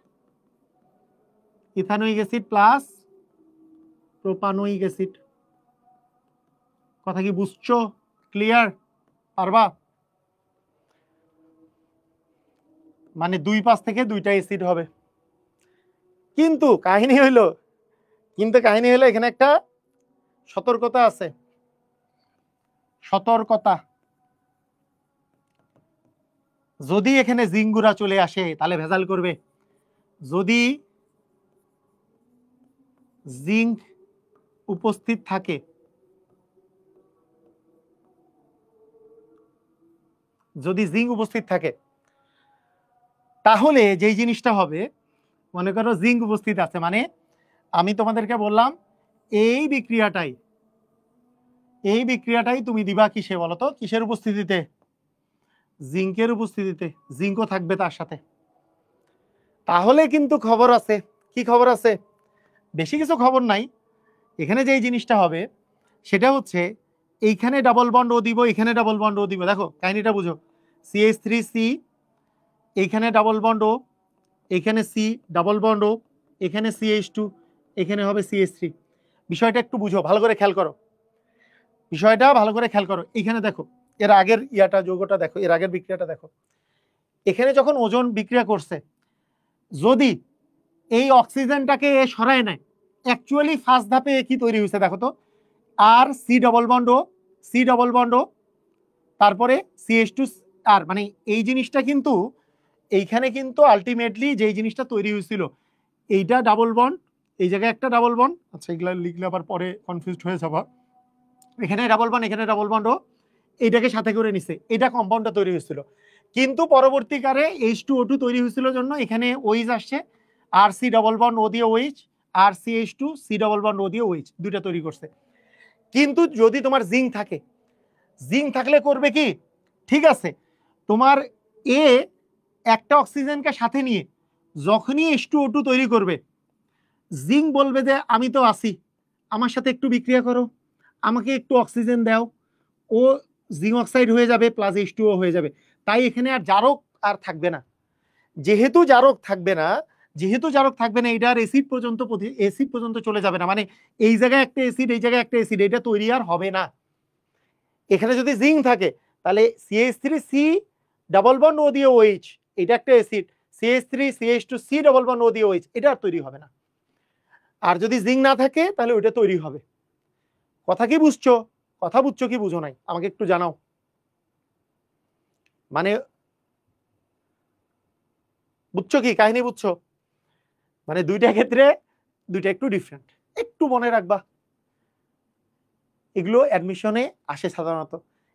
Ethanoic acid plus propanoic acid. কথা কি বুঝছো? ক্লিয়ার? পারবা? মানে দুই পাশ থেকে দুইটা অ্যাসিড হবে। কিন্তু কাহিনী হইলো এখানে একটা সতর্কতা আছে। সতর্কতা, যদি এখানে জিঙ্গুরা চলে আসে তাহলে ভেজাল করবে। যদি জিঙ্ক উপস্থিত থাকে, তাহলে যেই জিনিসটা হবে, মনে করো জিঙ্ক উপস্থিত আছে, মানে আমি তোমাদেরকে বললাম এই বিক্রিয়াটাই তুমি দিবা কিসে বলো তো? কিসের উপস্থিতিতে? জিঙ্কের উপস্থিতিতে। জিঙ্কও থাকবে তার সাথে। তাহলে কিন্তু খবর আছে। কি খবর আছে? বেশি কিছু খবর নাই। এখানে যেই জিনিসটা হবে সেটা হচ্ছে, এইখানে ডাবল বন্ড ও দিব, এখানে ডাবল বন্ড ও দিব। দেখো কাহিনীটা বুঝো। CH3C, এইখানে ডাবল বন্ড ও, এখানে C ডাবল বন্ড ও, এখানে CH2, এখানে হবে CH3। বিষয়টা একটু বুঝো, ভালো করে খেয়াল করো। এখানে দেখো, এর আগের যৌগটা দেখো, এর আগের বিক্রিয়াটা দেখো। এখানে যখন ওজন বিক্রিয়া করছে, যদি এই অক্সিজেনটাকে সরায় নেয়, অ্যাকচুয়ালি ফার্স্ট ধাপে কি তৈরি হয়েছে দেখো তো? আর সি ডাবল বন্ড ও, তারপরে CH2 আর, মানে এই জিনিসটা কিন্তু এইখানে কিন্তু আলটিমেটলি যেই জিনিসটা তৈরি হয়েছিল, এইটা ডাবল বন্ড, এই জায়গায় একটা ডাবল বন্ড, আচ্ছা এগুলা লিখলে আবার পরে কনফিউজড হয়ে যাবা। এখানে ডাবল বন্ড, এখানে ডাবল বন্ড ও, এইটাকে সাথে করে নিছে, এটা কম্পাউন্ডটা তৈরি হয়েছিল। কিন্তু পরবর্তীকালে H2O2 তৈরি হয়েছিল জন্য এখানে OH আসছে, আর সি ডাবল বন্ড ও দিয়ে OH, আর CH2 সি ডাবল বন্ড ও দিয়ে OH, দুইটা তৈরি করছে। কিন্তু যদি তোমার জিঙ্ক থাকে, জিঙ্ক থাকলে করবে কি? ঠিক আছে, তোমার এ একটা অক্সিজেনকে সাথে নিয়ে যখনই H2O2 তৈরি করবে, জিঙ্ক বলবে যে আমি তো আছি, আমার সাথে একটু বিক্রিয়া করো, আমাকে একটু অক্সিজেন দাও। ও জিঙ্ক অক্সাইড হয়ে যাবে প্লাস H2O হয়ে যাবে। তাই এখানে আর জারক আর থাকবে না। যেহেতু জারক থাকবে না, এটার অ্যাসিড পর্যন্ত চলে যাবে না, মানে এই জায়গায় একটা অ্যাসিড, এই জায়গায় একটা অ্যাসিড, এটা তৈরি আর হবে না। এখানে যদি জিঙ্ক থাকে তাহলে CH3C ডাবল বন্ড ও দিয়ে OH, এটা একটা অ্যাসিড, CH3CH2C ডাবল বন্ড ও দিয়ে OH, এটা আর তৈরি হবে না। আর যদি জিঙ্ক না থাকে তাহলে ওইটা তৈরি হবে। কথা কি বুঝছো? কথা বুঝছো কি বুঝো নাই? আমাকে একটু জানাও। মানে বুঝছো কি কাহিনী? বুঝছো? মানে দুইটা ক্ষেত্রে দুইটা একটু ডিফারেন্ট, একটু মনে রাখবা। এগুলো অ্যাডমিশনে আসে সাধারণত,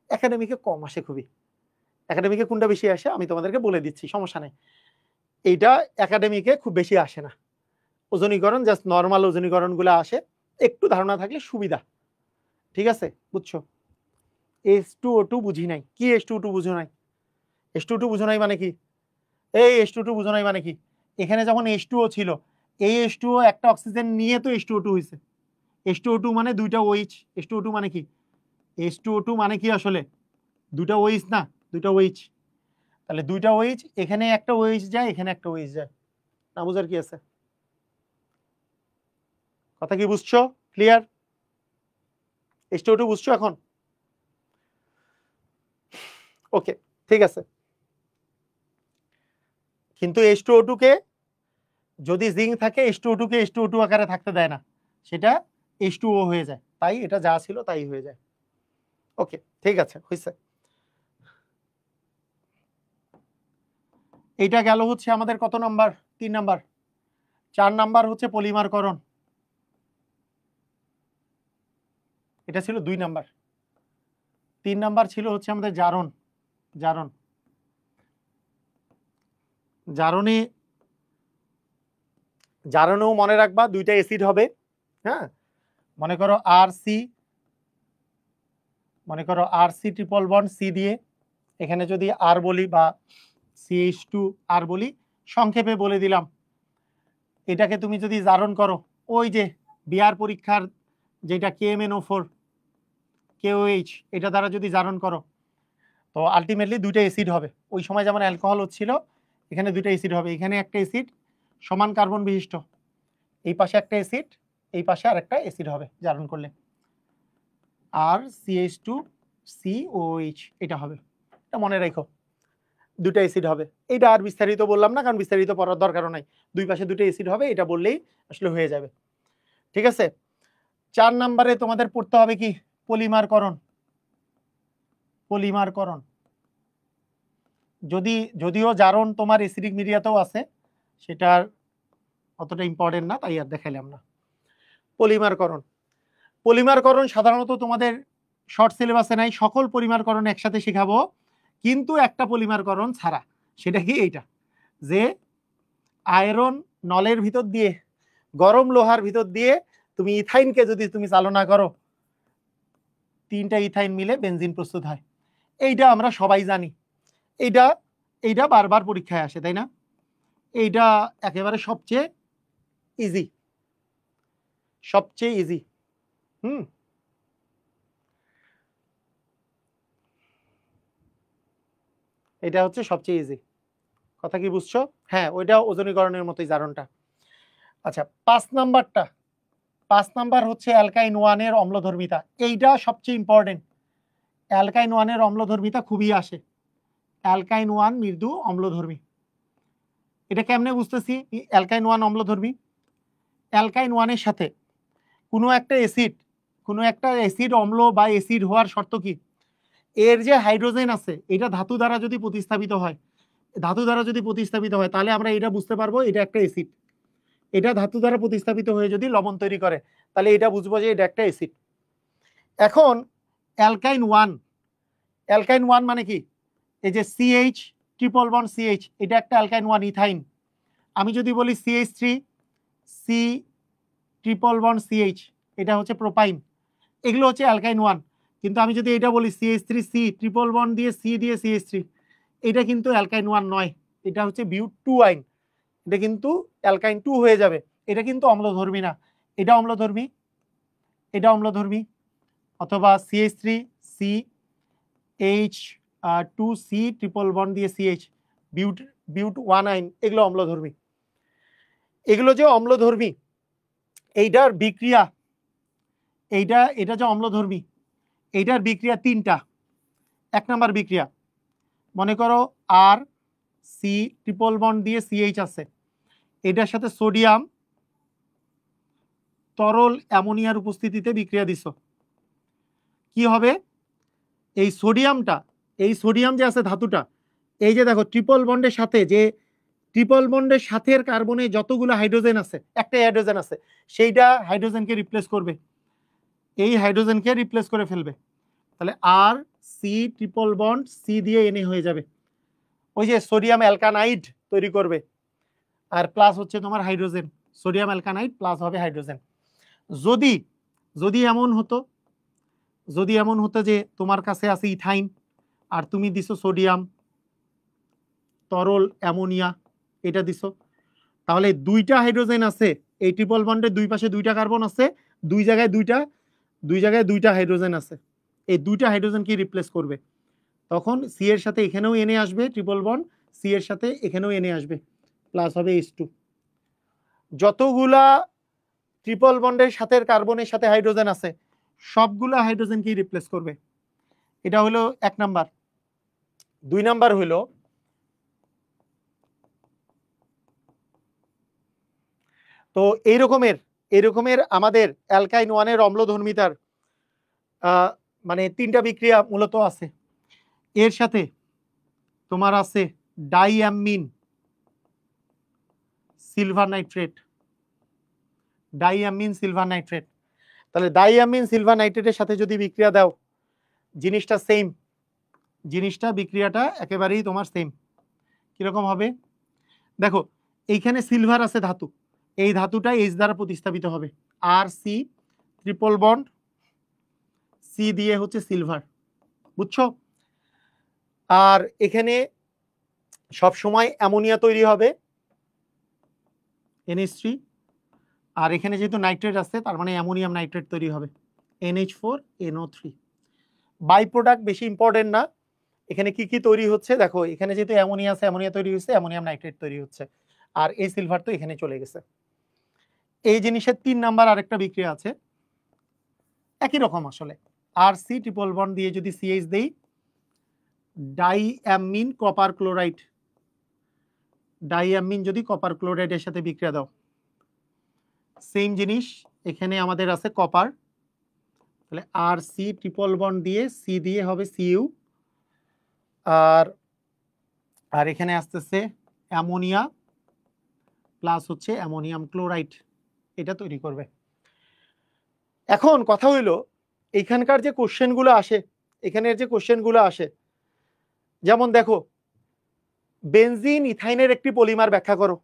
একাডেমিকে কম আসে খুবই। একাডেমিকে কোনটা বেশি আসে আমি তোমাদেরকে বলে দিচ্ছি, সমস্যা নেই। এইটা একাডেমিকে খুব বেশি আসে না। ওজনীকরণ জাস্ট নর্মাল ওজনীকরণগুলো আসে, একটু ধারণা থাকলে সুবিধা। ঠিক আছে, বুঝছো? H2O2 বুঝি নাই। কি H2O2 বুঝো নাই? H2O2 বুঝো নাই মানে কি? এই H2O2 বুঝো নাই মানে কি? এখানে যখন H2O ছিল, এই H2O একটা অক্সিজেন নিয়ে তো H2O2 হয়েছে। H2O2 মানে দুইটা OH। H2O2 মানে কি? H2O2 মানে কি আসলে? দুটা OH না, দুটা OH। তাহলে দুইটা OH, এখানে একটা OH যায়, এখানে একটা OH যায়। না বুঝার কি আছে? কথা কি বুঝছো? ক্লিয়ার? H2O2 বুঝছো এখন? ওকে, ঠিক আছে। কিন্তু H2O2 কে যদি জিঙ্ক থাকে, H2O2 কে H2O2 আকারে থাকতে দেয় না, সেটা H2O হয়ে যায়। তাই এটা যা ছিল তাই হয়ে যায়। ওকে, ঠিক আছে, হয়েছে। এইটা গেল হচ্ছে আমাদের কত নাম্বার? 3 নাম্বার। 4 নাম্বার হচ্ছে পলিমারকরণ। এটা ছিল 2 নাম্বার। 3 নাম্বার ছিল হচ্ছে আমাদের জারণ। জারণ জারণে জারণেও মনে রাখবা দুইটা অ্যাসিড হবে। হ্যাঁ, মনে করো আর সি ট্রিপল বন্ড সি দিয়ে, এখানে যদি আর বলি বা CH2 বলি, সংক্ষেপে বলে দিলাম। এটাকে তুমি যদি জারণ করো, ওই যে বিআর পরীক্ষার যেটা KMnO4 KOH, এটা দ্বারা যদি জারণ করো, তো আলটিমেটলি দুইটা অ্যাসিড হবে। ওই সময় যেমন অ্যালকোহল হচ্ছিল, এখানে দুইটা অ্যাসিড হবে। এখানে একটা অ্যাসিড সমান কার্বন বিশিষ্ট, এই পাশে একটা অ্যাসিড, এই পাশে আর একটা অ্যাসিড হবে জারণ করলে। আর CH2COH এটা হবে। এটা মনে রাখো, দুটো অ্যাসিড হবে। এটা আর বিস্তারিত বললাম না, কারণ বিস্তারিত পড়ার দরকারও নাই। দুই পাশে দুটো অ্যাসিড হবে, এটা বললেই আসলে হয়ে যাবে। ঠিক আছে। 4 নম্বরে তোমাদের পড়তে হবে কি? পলিমারকরণ। পলিমারকরণ যদিও জারণ তোমার অ্যাসিডিক মিডিয়াতেও আছে, সেটার অতটা ইম্পর্টেন্ট না, তাই আর দেখাইলাম না। পলিমারকরণ পলিমারকরণ সাধারণত তোমাদের শর্ট সিলেবাসে নাই। সকল পলিমারকরণ একসাথে শেখাবো, কিন্তু একটা পলিমারকরণ ছাড়া। সেটা কি? এইটা, যে আয়রন নলের ভিতর দিয়ে, গরম লোহার ভিতর দিয়ে তুমি ইথাইনকে যদি তুমি চালনা করো, 3টা ইথাইন মিলে বেনজিন প্রস্তুত হয়। এইটা আমরা সবাই জানি। এইটা বারবার পরীক্ষায় আসে, তাই না? এইটা একেবারে সবচেয়ে ইজি। এটা হচ্ছে সবচেয়ে ইজি। কথা কি বুঝছো? হ্যাঁ, ওইটা ওজনীকরণের মতোই জারণটা। আচ্ছা, 5 নাম্বার হচ্ছে অ্যালকাইন 1-এর অম্লধর্মিতা। এইটা সবচেয়ে ইম্পর্টেন্ট। অ্যালকাইন 1-এর অম্লধর্মিতা খুবই আসে। অ্যালকাইন 1 মৃদু অম্লধর্মী। এটা কেমনে বুঝতেছি অ্যালকাইন 1 অম্লধর্মী? অ্যালকাইন 1-এর সাথে কোনো একটা অ্যাসিড অম্ল বা অ্যাসিড হওয়ার শর্ত কি? এর যে হাইড্রোজেন আছে, এটা ধাতু দ্বারা যদি প্রতিস্থাপিত হয়, তাহলে আমরা এটা বুঝতে পারবো এটা একটা অ্যাসিড। এটা ধাতু দ্বারা প্রতিস্থাপিত হয়ে যদি লবণ তৈরি করে, তাহলে এটা বুঝবো যে এটা একটা অ্যাসিড। এখন অ্যালকাইন 1 মানে কি? এই যে CH ট্রিপল বন্ড CH, এটা একটা অ্যালকাইন 1 ইথাইন। আমি যদি বলি CH3 C triple bond CH, এটা হচ্ছে প্রোপাইন। এগুলো হচ্ছে অ্যালকাইন 1। কিন্তু আমি যদি এটা বলি CH3C ট্রিপল বন্ড দিয়ে C দিয়ে CH3, এটা কিন্তু অ্যালকাইন 1 নয়, এটা হচ্ছে বিউট-2 আইন। এটা কিন্তু অ্যালকাইন 2 হয়ে যাবে। এটা কিন্তু অম্লধর্মী না। এটা অম্লধর্মী। অথবা CH3CH2C ট্রিপল বন্ড দিয়ে CH, বিউট-1 আইন, এগুলো অম্লধর্মী। এগুলো যে অম্লধর্মী, এইটার বিক্রিয়া, এটা যে অম্লধর্মী, এইটার বিক্রিয়া 3টা। 1 নাম্বার বিক্রিয়া, মনে করো আর সি ট্রিপল বন্ড দিয়ে CH আছে, এটার সাথে সোডিয়াম তরল অ্যামোনিয়ার উপস্থিতিতে বিক্রিয়া দিছো। কি হবে? এই সোডিয়াম যে আছে ধাতুটা, এই যে দেখো ট্রিপল বন্ডের সাথে কার্বনে যতগুলো হাইড্রোজেন আছে, একটা হাইড্রোজেন আছে, সেইটা হাইড্রোজেনকে রিপ্লেস করবে, এই হাইড্রোজেনকে রিপ্লেস করে ফেলবে। তাহলে আর সি ট্রিপল বন্ড সি দিয়ে এনে হয়ে যাবে, ওই যে সোডিয়াম অ্যালকানাইড তৈরি করবে। আর প্লাস হচ্ছে তোমার হাইড্রোজেন, সোডিয়াম অ্যালকানাইড প্লাস হবে হাইড্রোজেন। যদি এমন হতো যদি এমন হতো যে তোমার কাছে আছে ইথাইন আর তুমি দিছো সোডিয়াম, তরল অ্যামোনিয়া এটা দিছো, তাহলে দুইটা হাইড্রোজেন আছে, এই ট্রিপল বন্ডের দুই পাশে দুইটা কার্বন আছে, দুই জায়গায় দুইটা হাইড্রোজেন আছে, এই দুইটা হাইড্রোজেন কি রিপ্লেস করবে? তখন সি এর সাথে এখানেও এনে আসবে ট্রিপল বন্ড, সি এর সাথে এখানেও এনে আসবে, প্লাস হবে H2। যতগুলা ট্রিপল বন্ডের সাথে কার্বনের সাথে হাইড্রোজেন আছে সবগুলা হাইড্রোজেন কি রিপ্লেস করবে? এটা হলো 1 নাম্বার। 2 নাম্বার হলো তো এইরকমের আমাদের অ্যালকাইন 1 এর অম্লধর্মিতার মানে 3টা বিক্রিয়া মূলত আছে। এর সাথে তোমার আছে diamine silver nitrate, diamine silver nitrate. তাহলে ডাইঅ্যামিন সিলভার নাইট্রেটের সাথে যদি বিক্রিয়া দাও জিনিসটা সেম, জিনিসটা বিক্রিয়াটা একেবারেই তোমার সেম। কিরকম হবে দেখো, এইখানে সিলভার আছে ধাতু, এই ধাতুটা H দ্বারা প্রতিস্থাপিত হবে, আর সি ট্রিপল বন্ড, সি দিয়ে হচ্ছে সিলভার, বুঝছো? আর এখানে সব সময় অ্যামোনিয়া তৈরি হবে NH3, আর এখানে যেহেতু নাইট্রেট আছে তার মানে অ্যামোনিয়াম নাইট্রেট তৈরি হবে NH4NO3। বাই প্রোডাক্ট বেশি ইম্পর্টেন্ট না, এখানে কি কি তৈরি হচ্ছে দেখো, এখানে যেহেতু অ্যামোনিয়া আছে অ্যামোনিয়া তৈরি হচ্ছে, অ্যামোনিয়াম নাইট্রেট তৈরি হচ্ছে, আর এই সিলভার তো এখানে চলে গেছে। এই জিনিসের 3 নাম্বার আরেকটা বিক্রিয়া আছে একই রকম আসলে, আর সি ট্রিপল বন্ড দিয়ে যদি CH দেই ডাইঅ্যামিন কপার ক্লোরাইড, ডাইঅ্যামিন যদি কপার ক্লোরাইডের সাথে বিক্রিয়া দাও সেম জিনিস, এখানে আমাদের আছে কপার, তাহলে আর সি ট্রিপল বন্ড দিয়ে সি দিয়ে হবে Cu, আর এখানে আসতেছে অ্যামোনিয়া প্লাস হচ্ছে অ্যামোনিয়াম ক্লোরাইড, এটা তৈরি করবে। এখন কথা হইলো এইখানকার যে কোশ্চেনগুলো আসে, এখানের যে কোশ্চেনগুলো আসে, যেমন দেখো বেনজিন ইথাইনের একটি পলিমার ব্যাখ্যা করো।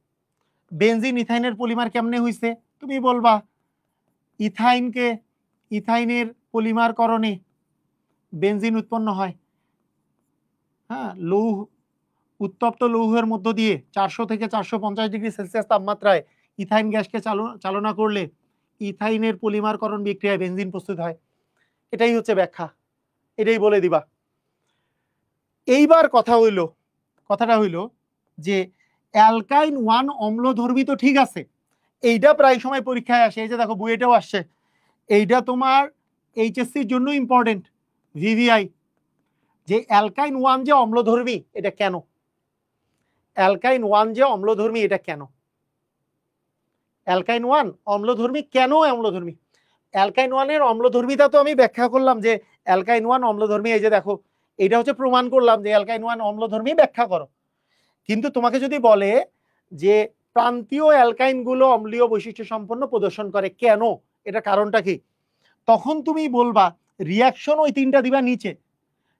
বেনজিন ইথাইনের পলিমার কেমনে হইছে? তুমি বলবা ইথাইনের পলিমার করণে বেনজিন উৎপন্ন হয়। হ্যাঁ, উত্তপ্ত লৌহের মধ্য দিয়ে 400 থেকে 450 ডিগ্রি সেলসিয়াস তাপমাত্রায় ইথাইন গ্যাসকে চালনা করলে ইথাইনের পলিমারকরণ বিক্রিয়ায় বেনজিন প্রস্তুত হয়। এটাই হচ্ছে ব্যাখ্যা, এটাই বলে দিবা। এইবার কথাটা হইল যে অ্যালকাইন 1 অম্লধর্মী তো ঠিক আছে, এইটা প্রায় সময় পরীক্ষায় আসে, এই যে দেখো বইয়েটাও আসছে, এইটা তোমার এইচএসসির জন্য ইম্পর্টেন্ট, ভিভিআই, যে অ্যালকাইন 1 যে অম্লধর্মী এটা কেন, অ্যালকাইন 1 যে অম্লধর্মী এটা কেন, অ্যালকাইন 1 অম্লধর্মী কেন? অম্লধর্মী অ্যালকাইন 1 এর অম্লধর্মিতা তো আমি ব্যাখ্যা করলাম যে অ্যালকাইন 1 অম্লধর্মী, এই যে দেখো এটা হচ্ছে প্রমাণ করলাম যে অ্যালকাইন 1 অম্লধর্মী, ব্যাখ্যা করো। কিন্তু তোমাকে যদি বলে যে প্রান্তীয় অ্যালকাইন গুলো অম্লীয় বৈশিষ্ট্য সম্পন্ন প্রদর্শন করে কেন, এটা কারণটা কি, তখন তুমি বলবা রিয়াকশন ওই 3টা দিবা নিচে,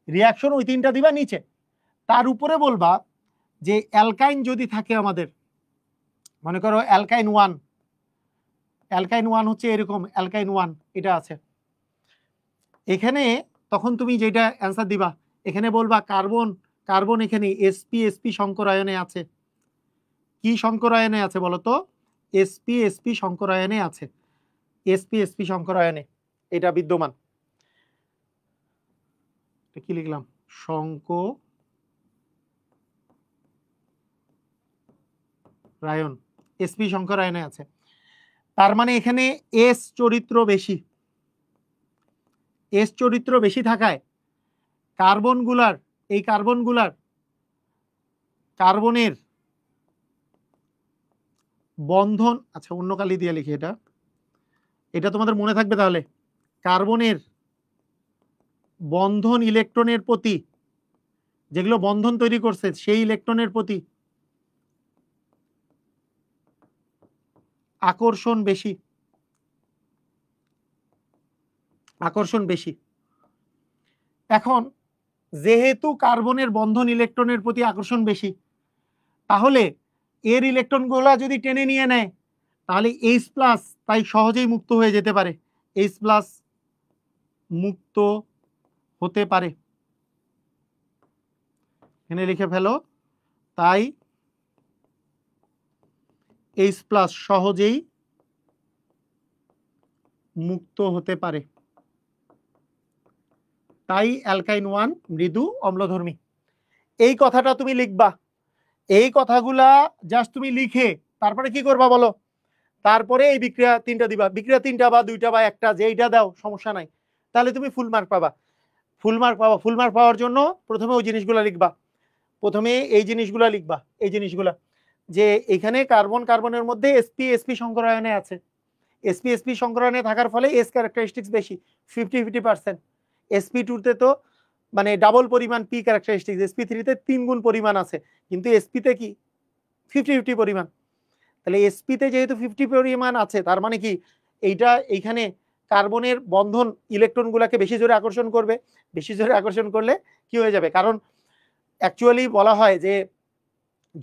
রিয়াকশন ওই 3টা দিবা নিচে, তার উপরে বলবা যে অ্যালকাইন যদি থাকে আমাদের, মনে করো অ্যালকাইন 1 হচ্ছে এরকম, অ্যালকাইন 1 এটা আছে এখানে, তখন তুমি যেটা অ্যান্সার দিবা এখানে বলবা কার্বন এখানে sp সংকরায়নে আছে। কি সংকরায়নে আছে বলো তো? sp সংকরায়নে আছে, sp সংকরায়নে এটা বিদ্যমান। কি লিখলাম? সংকরায়ন, sp সংকরায়নে আছে, তার মানে এখানে এস চরিত্র বেশি, এস চরিত্র বেশি থাকায় কার্বনের বন্ধন, আচ্ছা অন্য কালি দিয়ে লিখি, এটা তোমাদের মনে থাকবে তাহলে, কার্বনের বন্ধন ইলেকট্রনের প্রতি, যেগুলো বন্ধন তৈরি করছে সেই ইলেকট্রনের প্রতি আকর্ষণ বেশি। এখন যেহেতু কার্বনের বন্ধন ইলেকট্রনের প্রতি আকর্ষণ বেশি, তাহলে এর ইলেকট্রনগুলো যদি টেনে নিয়ে নেয় তাহলে H+ তাই সহজেই মুক্ত হয়ে যেতে পারে, H+ মুক্ত হতে পারে, এখানে লিখে ফেলো। তাই H+ সহজেই মুক্ত হতে পারে, তাই অ্যালকাইন 1 মৃদু অম্লধর্মী। এই কথাটা তুমি লিখবা, এই কথাগুলা জাস্ট তুমি লিখে তারপরে কি করবা বলো, তারপরে এই বিক্রিয়া 3টা দিবা, বিক্রিয়া 3টা বা 2টা বা একটা, যেইটা দাও সমস্যা নাই, তাহলে তুমি ফুল মার্ক পাবা। ফুল মার্ক পাবা, ফুল মার্ক পাওয়ার জন্য প্রথমে ওই জিনিসগুলো লিখবা, প্রথমে এই জিনিসগুলো লিখবা, এই জিনিসগুলা যে এখানে কার্বন কার্বনের মধ্যে sp sp সংকরায়নে আছে, sp sp সংকরায়নে থাকার ফলে s ক্যারেক্টারিস্টিক্স বেশি 50-50%। sp2 তো মানে ডাবল পরিমাণ p ক্যারেক্টারিস্টিক্স, sp3 3 গুণ পরিমাণ আছে, কিন্তু sp কি 50-50 পরিমাণ। তাহলে sp যেহেতু 50 পরিমাণ আছে, তার মানে কি এইটা এইখানে কার্বনের বন্ধন ইলেকট্রনগুলোকে বেশি জোরে আকর্ষণ করবে, বেশি জোরে আকর্ষণ করলে কি হয়ে যাবে, কারণ অ্যাকচুয়ালি বলা হয় যে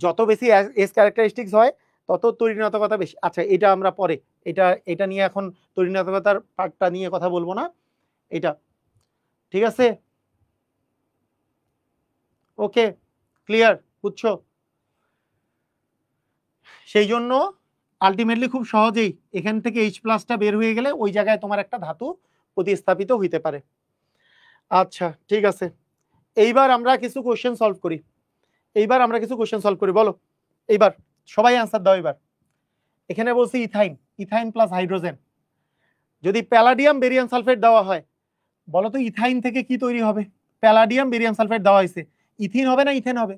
যত বেশি এস ক্যারেক্টারিস্টিক্স হয় তত তড়িৎনাত্মকতা বেশি। আচ্ছা, এটা আমরা পরে এটা নিয়ে এখন তড়িৎনাত্মকতার পার্টটা নিয়ে কথা বলবো না, এটা ঠিক আছে। ওকে, ক্লিয়ার, বুঝছো? সেই জন্য আলটিমেটলি খুব সহজেই এখান থেকে H+টা বের হয়ে গেলে ওই জায়গায় তোমার একটা ধাতু প্রতিস্থাপিত হইতে পারে। আচ্ছা ঠিক আছে, এইবার আমরা কিছু কোশ্চেন সলভ করি, বলো এইবার সবাই অ্যান্সার দাও। এবার এখানে বলছি ইথাইন, ইথাইন প্লাস হাইড্রোজেন, যদি প্যালাডিয়াম বেরিয়াম সালফেট দেওয়া হয়, বলো তো ইথাইন থেকে কি তৈরি হবে? প্যালাডিয়াম বেরিয়াম সালফেট দেওয়া হয়েছে, ইথিন হবে না ইথেন হবে?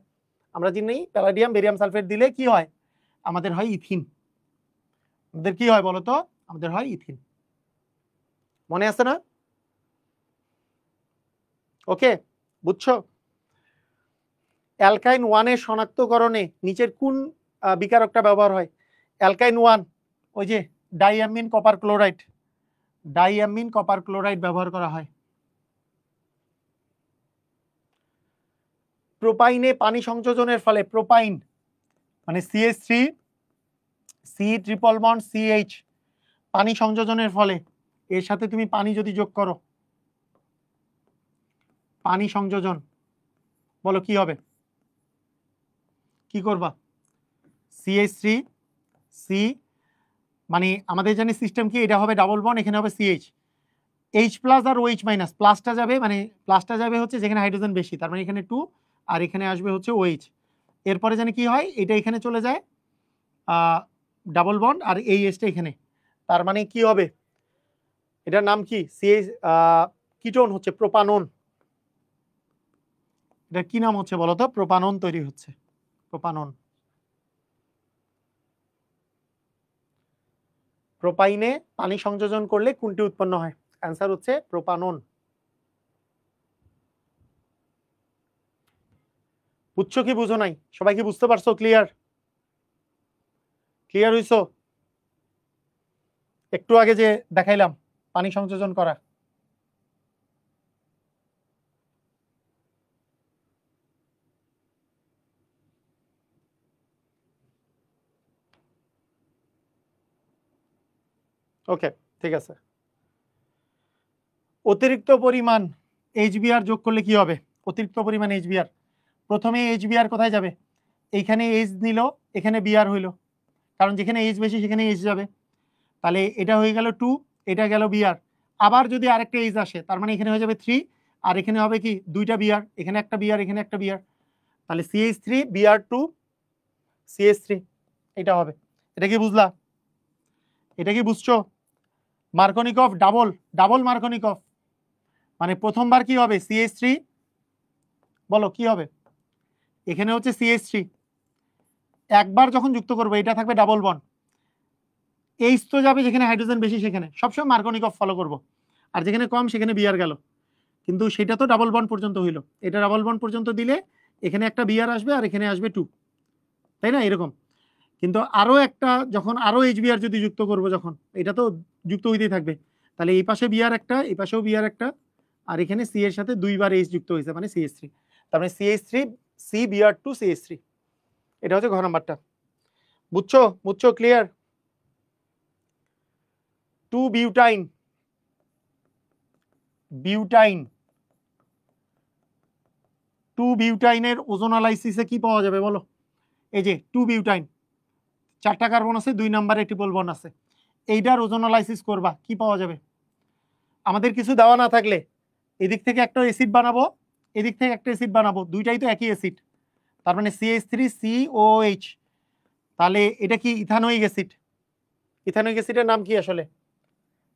আমরা জানি প্যালাডিয়াম বেরিয়াম সালফেট দিলে কি হয়, আমাদের হয় ইথিন। আমাদের কি হয় বলো তো, আমাদের হয় ইথিন, মনে আছে না? ওকে, বুঝছো? অ্যালকাইন 1 এর শনাক্তকরণে নিচের কোন বিকারকটা ব্যবহার হয়? অ্যালকাইন 1 ওই যে diamine copper chloride, diamine copper chloride ব্যবহার করা হয়। প্রোপাইনে পানি সংযোজনের ফলে, প্রোপাইন মানে CH3 C triple bond CH, পানি সংযোজনের ফলে এর সাথে তুমি পানি যদি যোগ করো, পানি সংযোজন, বলো কি হবে, কি করবা? CH3 C, মানে আমাদের জানি সিস্টেম কি, এটা হবে ডাবল বন্ড, এখানে হবে CH, H+ আর OH মাইনাস, প্লাসটা যাবে মানে প্লাসটা যাবে হচ্ছে যেখানে হাইড্রোজেন বেশি, তার মানে এখানে 2 আর এখানে আসবে হচ্ছে OH। এরপরে জানি কি হয়, এটা এখানে চলে যায় ডাবল বন্ড আর এই এসটা এখানে, তার মানে কি হবে, এটার নাম কি CH কিটোন হচ্ছে প্রোপানন। এটা কি নাম হচ্ছে বলতো, প্রোপানন তৈরি হচ্ছে, প্রোপানন। প্রোপাইনে পানি সংযোজন করলে কোনটি উৎপন্ন হয়? অ্যান্সার হচ্ছে প্রোপানন। বুঝছো কি বুঝো নাই? সবাই কি বুঝতে পারছো? ক্লিয়ার, ক্লিয়ার হইছো? একটু আগে যে দেখাইলাম পানি সংযোজন করা, ওকে ঠিক আছে। অতিরিক্ত পরিমাণ HBr যোগ করলে কি হবে? অতিরিক্ত পরিমাণ HBr, প্রথমে HBr কোথায় যাবে? এইখানে H নিল, এখানে Br হইল, কারণ যেখানে H বেশি সেখানে H যাবে, তাহলে এটা হয়ে গেল 2, এটা গেল Br। আবার যদি আরেকটা H আসে, তার মানে এখানে হয়ে যাবে 3, আর এখানে হবে কি 2টা Br, এখানে একটা Br, এখানে একটা Br, তাহলে CH3 Br2 CH3, এটা হবে। এটা কি বুঝলা? এটা কি বুঝছো? মার্কনিকভ ডাবল, ডাবল মার্কনিকভ মানে প্রথমবার কি হবে CH3, বলো কি হবে, এখানে হচ্ছে CH3, একবার যখন যুক্ত করবো এটা থাকবে ডাবল বন্ড, H তো যাবে যেখানে হাইড্রোজেন বেশি সেখানে, সবসময় মার্কনিকভ ফলো করব, আর যেখানে কম সেখানে Br গেল, কিন্তু সেটা তো ডাবল বন্ড পর্যন্ত হইলো, এটা ডাবল বন্ড পর্যন্ত দিলে এখানে একটা Br আসবে আর এখানে আসবে 2, তাই না? এরকম। কিন্তু আরো একটা যখন আরো HBr যদি যুক্ত করব, যখন এটা তো যুক্ত হইতেই থাকবে, তাহলে এই পাশে Br একটা, এই পাশেও Br একটা, আর এখানে C এর সাথে 2বার H যুক্ত হয়েছে মানে CH3, তার মানে CH3 C Br2 CH3, এটা হচ্ছে ঘ নাম্বারটা। বুঝছো? বুঝছো? ক্লিয়ার? 2 বিউটাইন, বিউটাইন, 2 বিউটাইনের ওজোনালাইসিসে কি পাওয়া যাবে বলো? এই যে 2 বিউটাইন, 4টা কার্বন আছে, 2 নম্বরে ট্রিপল বন্ড আছে, এইটার ওজোনালাইসিস করবা, কি পাওয়া যাবে? আমাদের কিছু দেওয়া না থাকলে এদিক থেকে একটা অ্যাসিড বানাবো, এদিক থেকে একটা অ্যাসিড বানাবো, দুইটাই তো একই অ্যাসিড, তার মানে CH3COOH, তাহলে এটা কি ইথানোয়িক অ্যাসিড। ইথানোয়িক অ্যাসিডের নাম কি আসলে?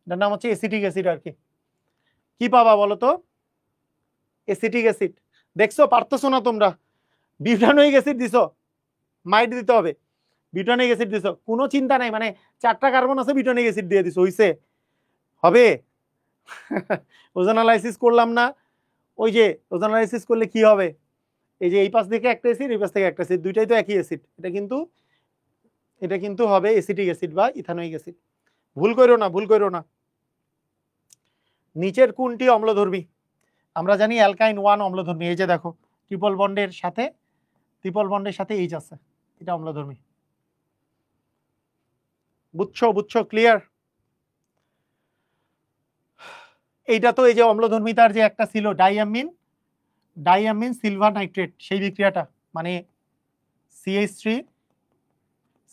এটার নাম হচ্ছে অ্যাসিটিক অ্যাসিড আর কি। কি পাবা বলো তো? Acetic acid. দেখছো, পারতেছো না তোমরা, বিউটানোয়িক অ্যাসিড দিছো, মাইট দিতে হবে, বিউটানোয়িক অ্যাসিড দিছো, কোনো চিন্তা নাই, মানে 4টা কার্বন আছে, বিউটানোয়িক অ্যাসিড দিয়ে দিছো, হইছে? হবে? ওজোনালাইসিস করলাম না, ওই যে ওজোনালাইসিস করলে কি হবে, এই যে এই পাশ থেকে একটা অ্যাসিড, এই পাশ থেকে একটা অ্যাসিড, দুইটাই তো একই অ্যাসিড, এটা কিন্তু হবে অ্যাসিটিক অ্যাসিড বা ইথানোয়িক অ্যাসিড। ভুল করো না, ভুল করো না। নিচের কোনটি অম্লধর্মী? আমরা জানি অ্যালকাইন 1 অম্লধর্মী, এই যে দেখো ট্রিপল বন্ডের সাথে এইচ আছে, এটা অম্লধর্মী। বুঝছো ক্লিয়ার? এইটা তো এই যে অম্লধর্মিতার যে একটা ছিল ডাইয়ামিন সিলভার নাইট্রেট, সেই বিক্রিয়াটা, মানে CH3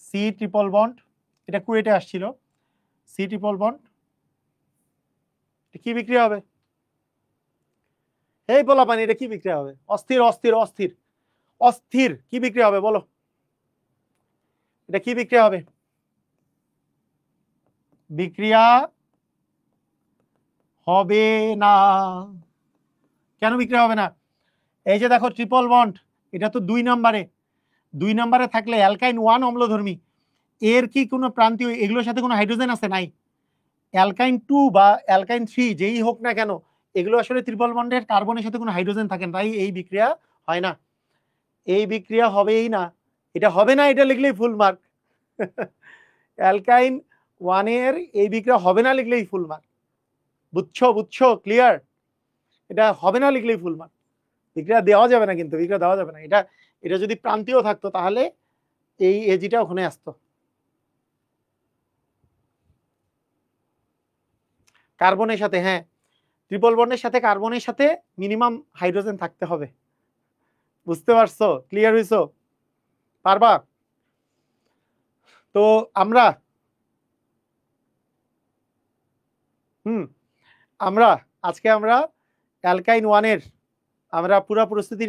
C ট্রিপল বন্ড, এটা কুয়েটে আসছিল, C ট্রিপল বন্ড, কি বিক্রিয়া হবে? এই বলা পানি, এটা কি বিক্রিয়া হবে? অস্থির অস্থির অস্থির অস্থির, কি বিক্রিয়া হবে বলো? এটা কি বিক্রিয়া হবে? বিক্রিয়া হবে না। কেন বিক্রিয়া হবে না? এই যে দেখো ট্রিপল বন্ড, এটা তো 2 নম্বরে থাকলে অ্যালকাইন 1 অম্লধর্মী, এর কি কোনো প্রান্তীয় এগুলোর সাথে কোনো হাইড্রোজেন আছে? নাই। অ্যালকাইন 2 বা অ্যালকাইন 3 যেই হোক না কেন, এগুলো আসলে ট্রিপল বন্ডের কার্বনের সাথে কোনো হাইড্রোজেন থাকে না, তাই এই বিক্রিয়া হয় না, এই বিক্রিয়া হবেই না। এটা হবে না, এটা লিখলেই ফুল মার্ক। অ্যালকাইন 1 এর এই বিক্রিয়া হবে না লিখলেই ফুল মার্ক। বুঝছো ক্লিয়ার? এটা হবে না লিখলেই ফুল মার্ক, বিক্রিয়া দেওয়া যাবে না, কিন্তু বিক্রিয়া দেওয়া যাবে না। এটা যদি প্রান্তীয় থাকতো তাহলে এই এজিটা ওখানে আসতো। কার্বনের সাথে, হ্যাঁ, ট্রিপল বন্ডের সাথে কার্বনের সাথে মিনিমাম হাইড্রোজেন থাকতে হবে। বুঝতে পারছো? ক্লিয়ার হইছো? পারবা? তো আমরা আজকে আমরা অ্যালকাইন 1 এর আমরা পুরো প্রস্তুতি,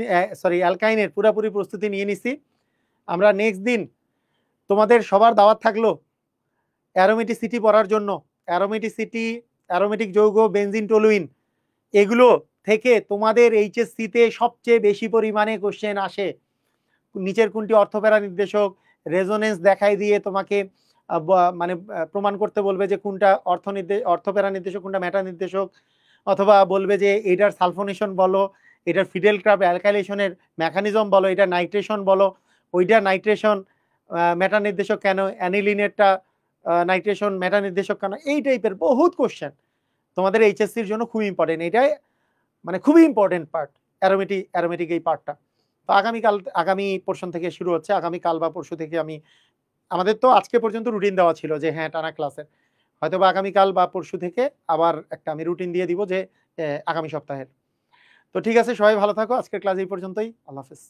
অ্যালকাইনের পুরোপুরি প্রস্তুতি নিয়ে নিছি। আমরা নেক্সট দিন তোমাদের সবার দাওয়াত থাকলো অ্যারোমেটিসিটি পড়ার জন্য। অ্যারোমেটিসিটি, অ্যারোমেটিক যৌগ, বেনজিন, টলুইন, এগুলো থেকে তোমাদের এইচএসসিতে সবচেয়ে বেশি পরিমাণে কোশ্চেন আসে। নিচের কোনটি অর্থপ্যারা নির্দেশক, রেজোনেন্স দেখাই দিয়ে তোমাকে মানে প্রমাণ করতে বলবে যে কোনটা অর্থপ্যারা নির্দেশক, কোনটা মেটা নির্দেশক, অথবা বলবে যে এটার সালফোনেশন বলো, এটার ফিডেল ক্রাব অ্যালকাইলেশনের মেকানিজম বলো, এটা নাইট্রেশন বলো, ওইটা নাইট্রেশন মেটা নির্দেশক কেন, অ্যানিলিনেরটা নাইট্রেশন মেটা নির্দেশক কেন, এই টাইপের বহুত কোশ্চেন তোমাদের এইচএসসির জন্য খুবই ইম্পর্টেন্ট। এটাই মানে খুবই ইম্পর্টেন্ট পার্ট, অ্যারোমেটিক এই পার্টটা। তো আগামী পোর্শন থেকে শুরু হচ্ছে, আগামীকাল বা পরশু থেকে আমাদের তো আজকে পর্যন্ত রুটিন দেওয়া ছিল যে হ্যাঁ টানা ক্লাসের, হয়তো বা আগামীকাল বা পরশু থেকে আবার একটা আমি রুটিন দিয়ে দিব যে আগামী সপ্তাহের। তো ঠিক আছে, সবাই ভালো থাকো, আজকের ক্লাস এই পর্যন্তই, আল্লাহ হাফেজ।